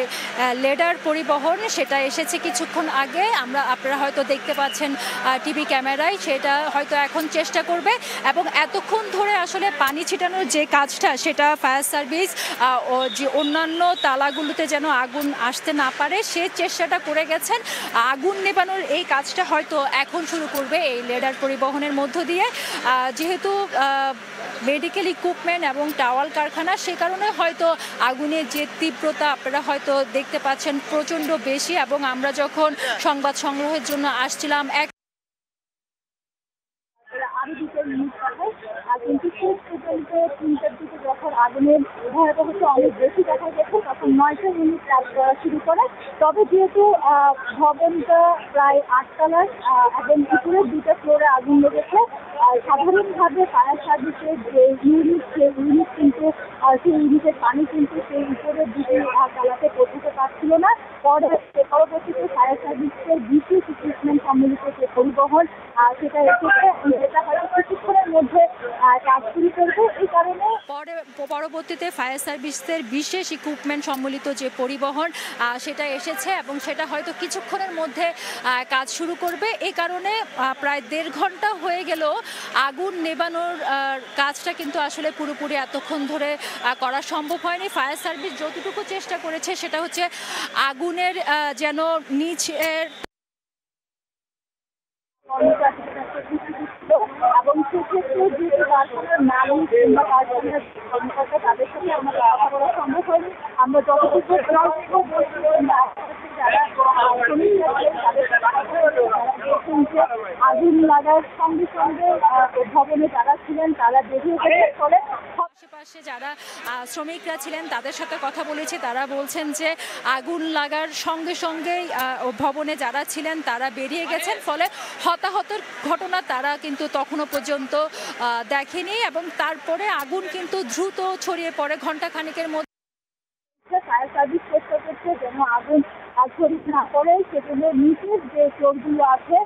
লেডার পরিবহন সেটা এসেছে কিছুক্ষণ আগে। আপনারা হয়তো দেখতে পাচ্ছেন টিভি ক্যামেরায়, সেটা হয়তো এখন চেষ্টা করবে এবং এতক্ষণ ধরে আসলে পানি ছিটানোর যে কাজটা সেটা ফায়ার সার্ভিস যে অন্যান্য তালাগুলোতে যেন আগুন আসতে না পারে সে চেষ্টাটা করে গেছেন। আগুন নেভানোর এই কাজটা হয়তো এখন শুরু করবে এই লেডার পরিবহনের মধ্য দিয়ে। যেহেতু মেডিকেল ইকুইপমেন্ট এবং টাওয়াল কারখানা, সে কারণে হয়তো আগুনের যে তীব্রতা আপনারা হয়তো দেখতে পাচ্ছেন প্রচণ্ড বেশি। এবং আমরা যখন সংবাদ সংগ্রহের জন্য আসছিলাম কিন্তু শেষ পর্যন্ত 3টার দিকে যখন আগুনের ভয়াবহতা অনেক বেশি দেখা গেছে তখন 9টা ইউনিট কাজ করা শুরু করে। তবে যেহেতু ভবনটা প্রায় 8তলার এবং উপরের 2টা ফ্লোরে আগুন লেগেছে, সাধারণভাবে ফায়ার সার্ভিসের যে ইউনিট সেই ইউনিট কিন্তু সেই ইউনিটের পানি কিন্তু সেই উপরের 2টি তালাতে পৌঁছতে পারছিল না। পরবর্তীতে ফায়ার সার্ভিসের বিশেষ ইকুইপমেন্ট সম্মিলিত যে পরিবহন সেটা এসেছে, এটা হয়তো কিছুক্ষণের মধ্যে কাজ শুরু করবে। এই কারণে পরবর্তীতে ফায়ার সার্ভিসের বিশেষ ইকুইপমেন্ট সম্মিলিত যে পরিবহন সেটা এসেছে এবং সেটা হয়তো কিছুক্ষণের মধ্যে কাজ শুরু করবে। এই কারণে প্রায় 1.5 ঘন্টা হয়ে গেল আগুন নেভানোর কাজটা কিন্তু আসলে পুরোপুরি এতক্ষণ ধরে করা সম্ভব হয়নি। ফায়ার সার্ভিস যতটুকু চেষ্টা করেছে সেটা হচ্ছে আগুনের যেন নিচের এক্ষেত্রে যেহেতু কারখানার মালিক কিংবা কারখানার কর্মকর্তা তাদের সাথে আমাদের কথা বলা সম্ভব হয়নি। আমরা যতটুকু যারা শ্রমিকরা ছিলেন তাদের সাথে কথা বলে তারা বলছেন যে আগুন লাগার সঙ্গে সঙ্গে ভবনে যারা ছিলেন তারা বেরিয়ে গেছে। ফলে আশেপাশে যারা শ্রমিকরা ছিলেন তাদের সাথে কথা বলেছি, তারা বলছেন যে আগুন লাগার সঙ্গে সঙ্গেই ভবনে যারা ছিলেন তারা বেরিয়ে গেছেন, ফলে হতাহতের ঘটনা তারা কিন্তু তখনও পর্যন্ত দেখেনি এবং তারপরে আগুন কিন্তু দ্রুত ছড়িয়ে পড়ে ঘণ্টাখানেকের মধ্যে। ফায়ার সার্ভিস চেষ্টা করছে যেন আগুন ছড়িয়ে না পড়ে, সেজন্য নিচের যে ফ্লোরগুলো আছে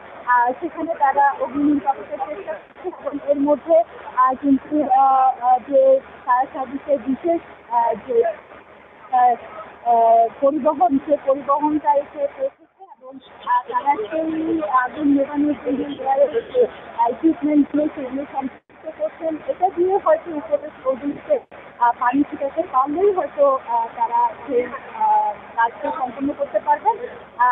সেখানে তারা অগ্নি নির্বাপনের চেষ্টা করছে এবং এর মধ্যে কিন্তু যে ফায়ার সার্ভিসের বিশেষ যে পরিবহন সে পরিবহনটা এসে পৌঁছেছে এবং তারা সেই আগুন নেভানোর জন্য ইকুইপমেন্টগুলো সেগুলো সংযুক্ত করছেন। এটা দিয়ে হয়তো উপরের ফ্লোরগুলিতে পানি ছিটাতে পারলেই হয়তো তারা সেই কাজটা সম্পন্ন করতে পারবেন।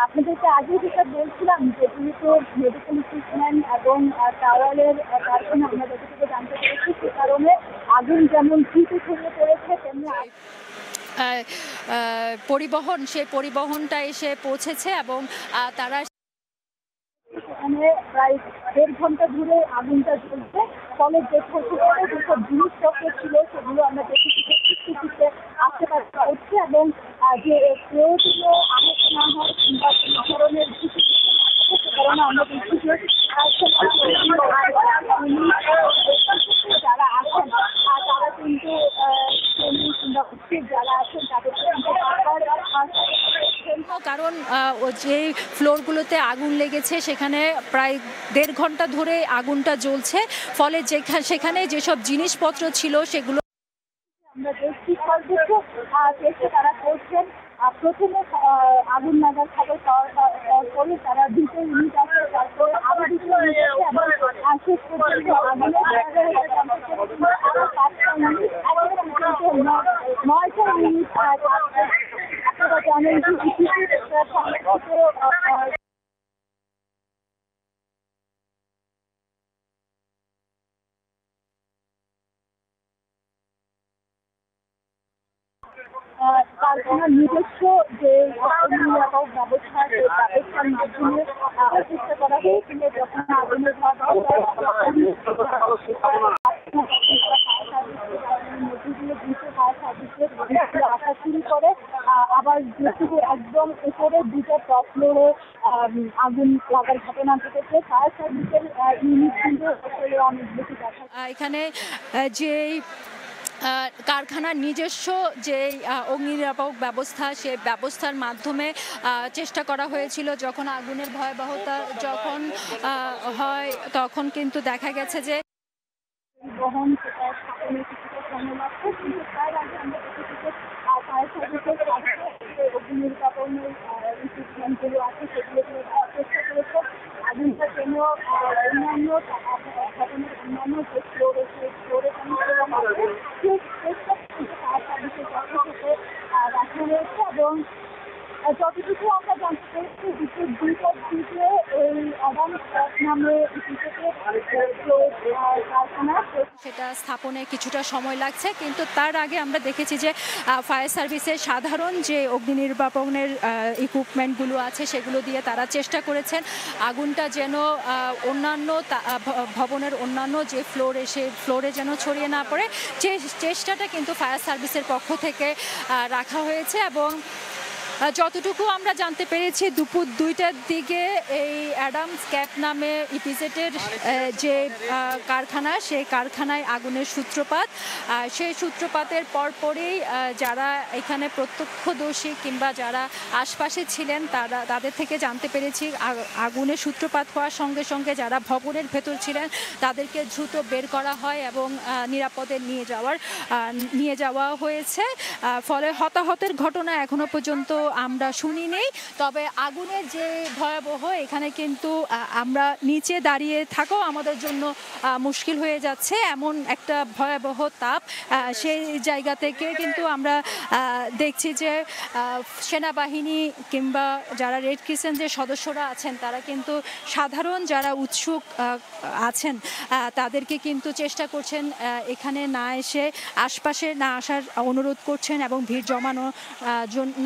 আপনাদেরকে আগে যেটা বলছিলাম যে যেহেতু মেডিকেল ইকুইপমেন্ট এবং টাওয়ারের কারখানা আমরা যতটুকু জানতে পেরেছি, সে কারণে আগুন যেমন দ্রুত ছড়িয়ে পড়েছে তেমনি পরিবহন সেই পরিবহনটা এসে পৌঁছেছে এবং তারা সেখানে প্রায় 1.5 ঘন্টা ধরে আগুনটা জ্বলছে। ফলে যে যেসব জিনিসপত্র ছিল সেগুলো আমরা দেখেছি পরিস্থিতিতে আশেপাশে হচ্ছে এবং যে প্রয়োজনীয় আহত না হয় কিংবা কোনো ধরনের ঝুঁকি সে কারণে আমরা দেখছি যে যারা আছেন তারা কিন্তু কিংবা যারা আছেন তাদেরকে কারণ যে ফ্লোরগুলোতে আগুন লেগেছে সেখানে প্রায় 1.5 ঘন্টা ধরে আগুনটা জ্বলছে, ফলে সেখানে যেসব জিনিসপত্র ছিল সেগুলো আমরা দেখছি চেষ্টা তারা করছেন। প্রথমে আগুন লাগার খবর পাওয়ার পরে তারা 2টো ইউনিট আছে, তারপরে আরো 2টো ইউনিট আছে এবং শেষ পর্যন্ত আগুনের 9টা ইউনিট। আপনারা জানেন যে কারখানার নিজস্ব যে নিরাপদ ব্যবস্থা সেই ব্যবস্থার মাধ্যমে চেষ্টা করা হয়েছিল যখন আগুনের আসা শুরু করে। আবার যেহেতু একদম উপরে 2টা টপ ফ্লোরে আগুন লাগার ঘটনা ঘটেছে, ফায়ার সার্ভিসের ইউনিট কিন্তু অনেক বেশি দেখা এখানে যে কারখানার নিজস্ব যে অগ্নি নিরাপক ব্যবস্থা সে ব্যবস্থার মাধ্যমে চেষ্টা করা হয়েছিল যখন আগুনের ভয়াবহতা যখন হয় তখন কিন্তু দেখা গেছে যে বহন সেটা স্থাপনে কিছুটা সময় লাগছে, কিন্তু তার আগে আমরা দেখেছি যে ফায়ার সার্ভিসের কাছে অগ্নি নির্বাপনের ইকুইপমেন্টগুলো আছে সেগুলো দেওয়ার চেষ্টা করেছে। আগুনটা যেন অন্যান্য ভবনের অন্যান্য যে ফ্লোরে সেই ফ্লোরে যেন সেই চেষ্টা ফায়ার সার্ভিসের পক্ষ থেকে রাখা হয়েছে এবং যতটুকু আমরা জানতে পেরেছি দুপুর 2টার দিকে এই অ্যাডামস নামে কারখানা সেটা স্থাপনে কিছুটা সময় লাগছে, কিন্তু তার আগে আমরা দেখেছি যে ফায়ার সার্ভিসের সাধারণ যে অগ্নি নির্বাপনের ইকুইপমেন্টগুলো আছে সেগুলো দিয়ে তারা চেষ্টা করেছেন আগুনটা যেন অন্যান্য ভবনের অন্যান্য যে ফ্লোরে সে ফ্লোরে যেন ছড়িয়ে না পড়ে। চেষ্টাটা কিন্তু ফায়ার সার্ভিসের পক্ষ থেকে রাখা হয়েছে এবং যতটুকু আমরা জানতে পেরেছি দুপুর 2টার দিকে এই অ্যাডামস ক্যাপ নামে ইপিজেটের যে কারখানা সেই কারখানায় আগুনের সূত্রপাত। সেই সূত্রপাতের পরপরই যারা এখানে প্রত্যক্ষদর্শী কিংবা যারা আশপাশে ছিলেন তাদের থেকে জানতে পেরেছি আগুনের সূত্রপাত হওয়ার সঙ্গে সঙ্গে যারা ভবনের ভেতর ছিলেন তাদেরকে দ্রুত বের করা হয় এবং নিরাপদে নিয়ে যাওয়া হয়েছে। ফলে হতাহতের ঘটনা এখনো পর্যন্ত আমরা শুনিনি। তবে আগুনের যে ভয়াবহ, এখানে কিন্তু আমরা নিচে দাঁড়িয়ে থাকাও আমাদের জন্য মুশকিল হয়ে যাচ্ছে, এমন একটা ভয়াবহ তাপ। সেই জায়গা থেকে কিন্তু আমরা দেখছি যে সেনাবাহিনী কিংবা যারা রেড ক্রিসেন্টের সদস্যরা আছেন তারা কিন্তু সাধারণ যারা উৎসুক আছেন তাদেরকে কিন্তু চেষ্টা করছেন এখানে না এসে আশপাশে না আসার অনুরোধ করছেন এবং ভিড় জমানো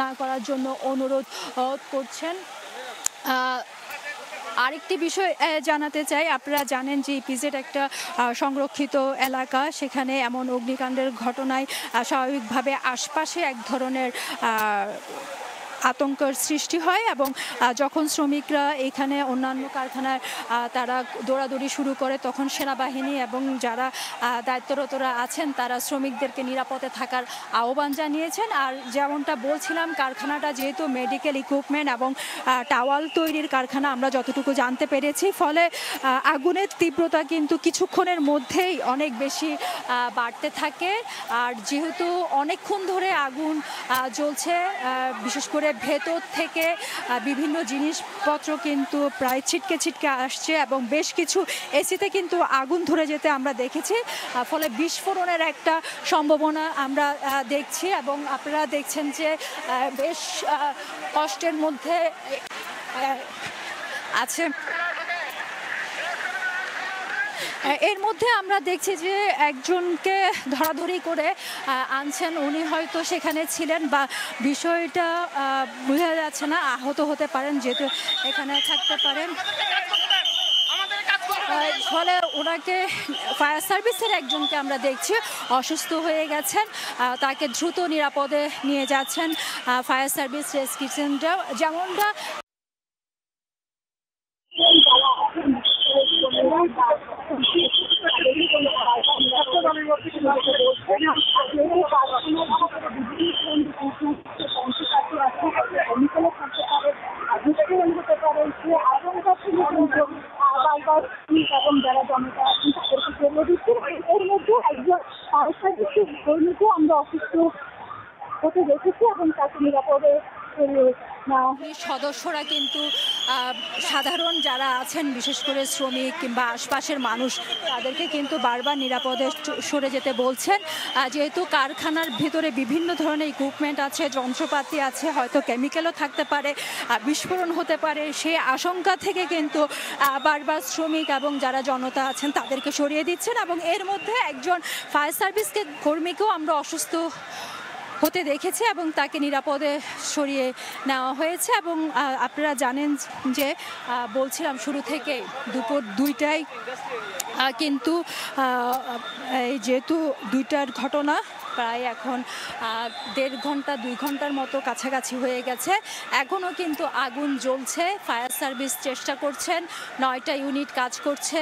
না করার জন্য অনুরোধ করছেন। আরেকটি বিষয় জানাতে চাই, আপনারা জানেন যে ইপিজেড একটা সংরক্ষিত এলাকা, সেখানে এমন অগ্নিকাণ্ডের ঘটনায় স্বাভাবিকভাবে আশপাশে এক ধরনের আতঙ্কের সৃষ্টি হয় এবং যখন শ্রমিকরা এখানে অন্যান্য কারখানায় তারা দৌড়াদৌড়ি শুরু করে তখন সেনাবাহিনী এবং যারা দায়িত্বরতরা আছেন তারা শ্রমিকদেরকে নিরাপদে থাকার আহ্বান জানিয়েছেন। আর যেমনটা বলছিলাম, কারখানাটা যেহেতু মেডিকেল ইকুইপমেন্ট এবং টাওয়াল তৈরির কারখানা আমরা যতটুকু জানতে পেরেছি, ফলে আগুনের তীব্রতা কিন্তু কিছুক্ষণের মধ্যেই অনেক বেশি বাড়তে থাকে। আর যেহেতু অনেকক্ষণ ধরে আগুন জ্বলছে, বিশেষ করে ভেতর থেকে বিভিন্ন জিনিসপত্র কিন্তু প্রায় ছিটকে ছিটকে আসছে এবং বেশ কিছু এসিতে কিন্তু আগুন ধরে যেতে আমরা দেখেছি, ফলে বিস্ফোরণের একটা সম্ভাবনা আমরা দেখছি এবং আপনারা দেখছেন যে বেশ কষ্টের মধ্যে আছে। এর মধ্যে আমরা দেখছি যে একজনকে ধরাধরি করে আনছেন, উনি হয়তো সেখানে ছিলেন বা বিষয়টা বোঝা যাচ্ছে না, আহত হতে পারেন যেহেতু এখানে থাকতে পারেন। ফলে ওনাকে ফায়ার সার্ভিসের একজনকে আমরা দেখছি অসুস্থ হয়ে গেছেন, তাকে দ্রুত নিরাপদে নিয়ে যাচ্ছেন ফায়ার সার্ভিস রেস্কিউ সেন্টার। যেমনটা এবং যারা জনতা আছেন তাদেরকে সরিয়ে দিচ্ছে। এর মধ্যে একজন ফায়ার সার্ভিসের কর্মীকেও আমরা অসুস্থ হতে দেখেছি এবং তাকে নিরাপদে সদস্যরা কিন্তু সাধারণ যারা আছেন বিশেষ করে শ্রমিক কিংবা আশপাশের মানুষ তাদেরকে কিন্তু বারবার নিরাপদে সরে যেতে বলছেন, যেহেতু কারখানার ভিতরে বিভিন্ন ধরনের ইকুইপমেন্ট আছে, যন্ত্রপাতি আছে, হয়তো কেমিক্যালও থাকতে পারে, বিস্ফোরণ হতে পারে, সেই আশঙ্কা থেকে কিন্তু বারবার শ্রমিক এবং যারা জনতা আছেন তাদেরকে সরিয়ে দিচ্ছেন। এবং এর মধ্যে একজন ফায়ার সার্ভিসকে কর্মীকেও আমরা অসুস্থ হতে দেখেছি এবং তাকে নিরাপদে সরিয়ে নেওয়া হয়েছে। এবং আপনারা জানেন যে বলছিলাম শুরু থেকে দুপুর 2টায় কিন্তু যেহেতু 2টার ঘটনা প্রায় এখন 1.5 ঘন্টা 2 ঘন্টার মতো কাছাকাছি হয়ে গেছে, এখনও কিন্তু আগুন জ্বলছে। ফায়ার সার্ভিস চেষ্টা করছেন, 9টা ইউনিট কাজ করছে,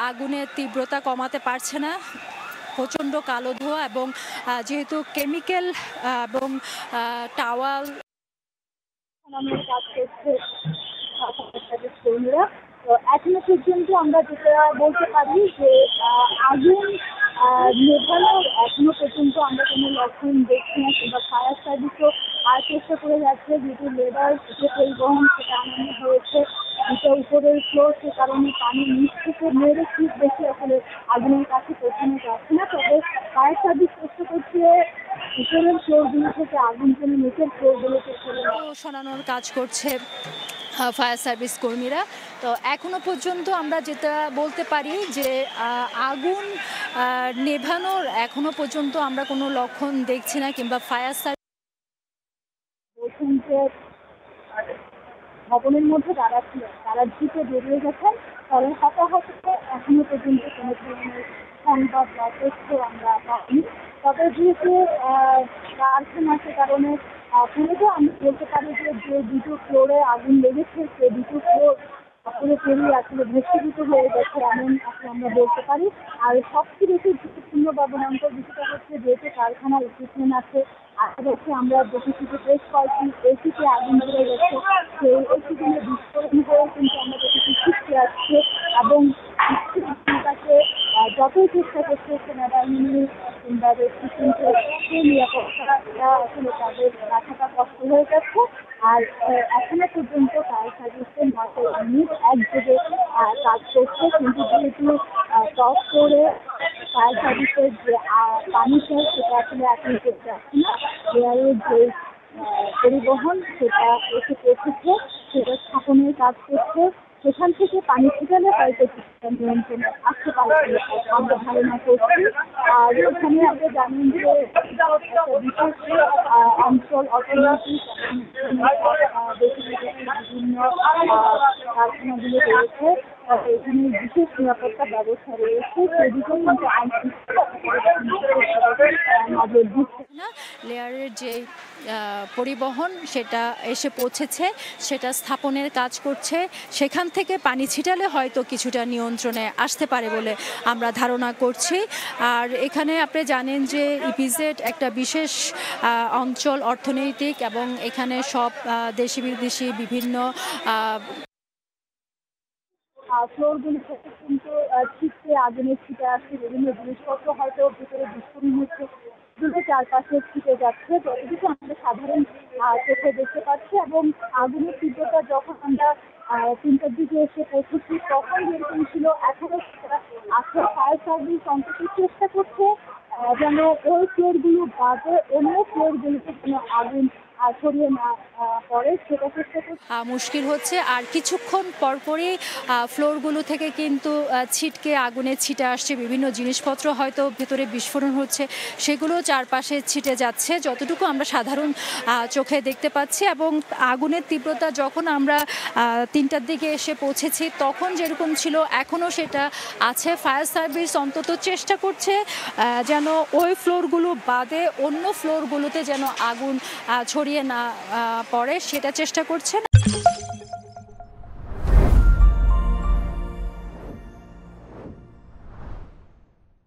আগুনের তীব্রতা কমাতে পারছে না, প্রচণ্ড কালো ধোঁয়া এবং যেহেতু কেমিক্যাল এবং টাওয়াল কাজ করছে কর্মীরা। তো এখনো পর্যন্ত আমরা যেটা বলতে পারি যে আগুন নেভানোর এখনো পর্যন্ত আমরা কোনো লক্ষণ দেখছি না, কিংবা ফায়ার সার্ভিসও চেষ্টা করে যাচ্ছে, যেহেতু লেবার যে পরিবহন সেটা আনানো হয়েছে, এটা উপরের ফ্লোর, সে কারণে পানি নিচ থেকে মেরে খুব বেশি আসলে আগুনের কাছে পৌঁছানো যাচ্ছে না। তবে ফায়ার সার্ভিস চেষ্টা করছে উপরের ফ্লোরগুলো থেকে আগুন যেন নিচের ফ্লোরগুলোতে সরানোর কাজ করছে ফায়ার সার্ভিস কর্মীরা। তো এখনো পর্যন্ত আমরা যেটা বলতে পারি যে আগুন নেভানোর এখনো পর্যন্ত আমরা কোনো লক্ষণ দেখছি না, কিংবা ফায়ার সার্ভিস বলছেন যে ভবনের মধ্যে যারা ছিল তারা দ্রুত বেরিয়ে গেছেন, ফলে হতাহতকে এখনো পর্যন্ত কোনো ধরনের সংবাদ বা তথ্য আমরা পাইনি। তবে যেহেতু কারখানা সে কারণে পুরোটা আমি বলতে পারি যে 2টো ফ্লোরে আগুন লেগেছে, সে 2টো ফ্লোর পুরো পেরিয়ে আসলে ভেস্তীভূত হয়ে গেছে এমন আসলে আমরা বলতে পারি। আর সবচেয়ে বেশি ঝুঁকিপূর্ণ ব্যবহার বিষয়টা হচ্ছে যেহেতু কারখানার ইকুইপমেন্ট আছে, আশেপাশে আমরা দেখেছি যে বেশ কয়েকটি এসিতে আগুন ধরে গেছে, সেই এসিগুলো বিস্ফোরণ হয়ে কিন্তু আমরা দেখেছি ছিটকে আসছে এবং তাকে যতই চেষ্টা করছে সেনাবাহিনী কিংবা নিরাপত্তা আসলে তাদের রাখাটা কষ্ট হয়ে যাচ্ছে। আর এখনো পর্যন্ত ফায়ার সার্ভিসের মাত্র ইউনিট একযোগে কাজ করছে, কিন্তু যেহেতু টপ ফ্লোরে ফায়ার সার্ভিসের যে পানিটা সেটা আসলে এখন করতে যাচ্ছে না, এয়ারের যে পরিবহন সেটা এসে পৌঁছেছে, সেটা স্থাপনের কাজ করছে। সেখান থেকে পানি ছিটালে হয়তো নিয়ন্ত্রণে আসতে পারে আমরা ধারণা করছি। আর এখানে আপনি জানেন যে বিশেষ অঞ্চল অর্থনৈতিক বিভিন্ন কারখানাগুলো রয়েছে, এখানে বিশেষ নিরাপত্তা ব্যবস্থা রয়েছে, সেদিকেও কিন্তু নজর দিচ্ছে না। লেয়ারের যে পরিবহন সেটা এসে পৌঁছেছে, সেটা স্থাপনের কাজ করছে, সেখান থেকে পানি ছিটালে হয়তো কিছুটা নিয়ন্ত্রণে আসতে পারে বলে আমরা ধারণা করছি। আর এখানে আপনি জানেন যে ইপিজেড একটা বিশেষ অঞ্চল অর্থনৈতিক, এবং এখানে সব দেশি বিদেশি বিভিন্ন ফ্লোরগুলো থেকে কিন্তু ছিটকে আগুনের ছিটে আসছে, বিভিন্ন জিনিসপত্র হয়তো ভিতরে বিস্ফোরণ হচ্ছে, চারপাশে ছিটে যাচ্ছে, যতটুকু আমরা সাধারণ চোখে দেখতে পাচ্ছি। এবং আগুনের তীব্রতা যখন আমরা 3টার দিকে এসে পৌঁছেছি তখন যেরকম ছিল, এখনো আসলে ফায়ার সার্ভিস অন্তত চেষ্টা করছে যেন ওই ফ্লোরগুলো বাদে অন্য ফ্লোরগুলোতে যেন আগুন ছড়িয়ে না পড়ে, সেটা চেষ্টা করছে। মুশকিল হচ্ছে। আর কিছুক্ষণ পরপরই ফ্লোরগুলো থেকে কিন্তু ছিটকে আগুনের ছিটে আসছে, বিভিন্ন জিনিসপত্র হয়তো ভেতরে বিস্ফোরণ হচ্ছে, সেগুলো চারপাশে ছিটে যাচ্ছে যতটুকু আমরা সাধারণ চোখে দেখতে পাচ্ছি। এবং আগুনের তীব্রতা যখন আমরা 3টার দিকে এসে পৌঁছেছি তখন যেরকম ছিল এখনও সেটা আছে। ফায়ার সার্ভিস অন্তত চেষ্টা করছে যেন ওই ফ্লোরগুলো বাদে অন্য ফ্লোরগুলোতে যেন আগুন ছড়িয়ে না পড়ে, সেটা চেষ্টা করছেন।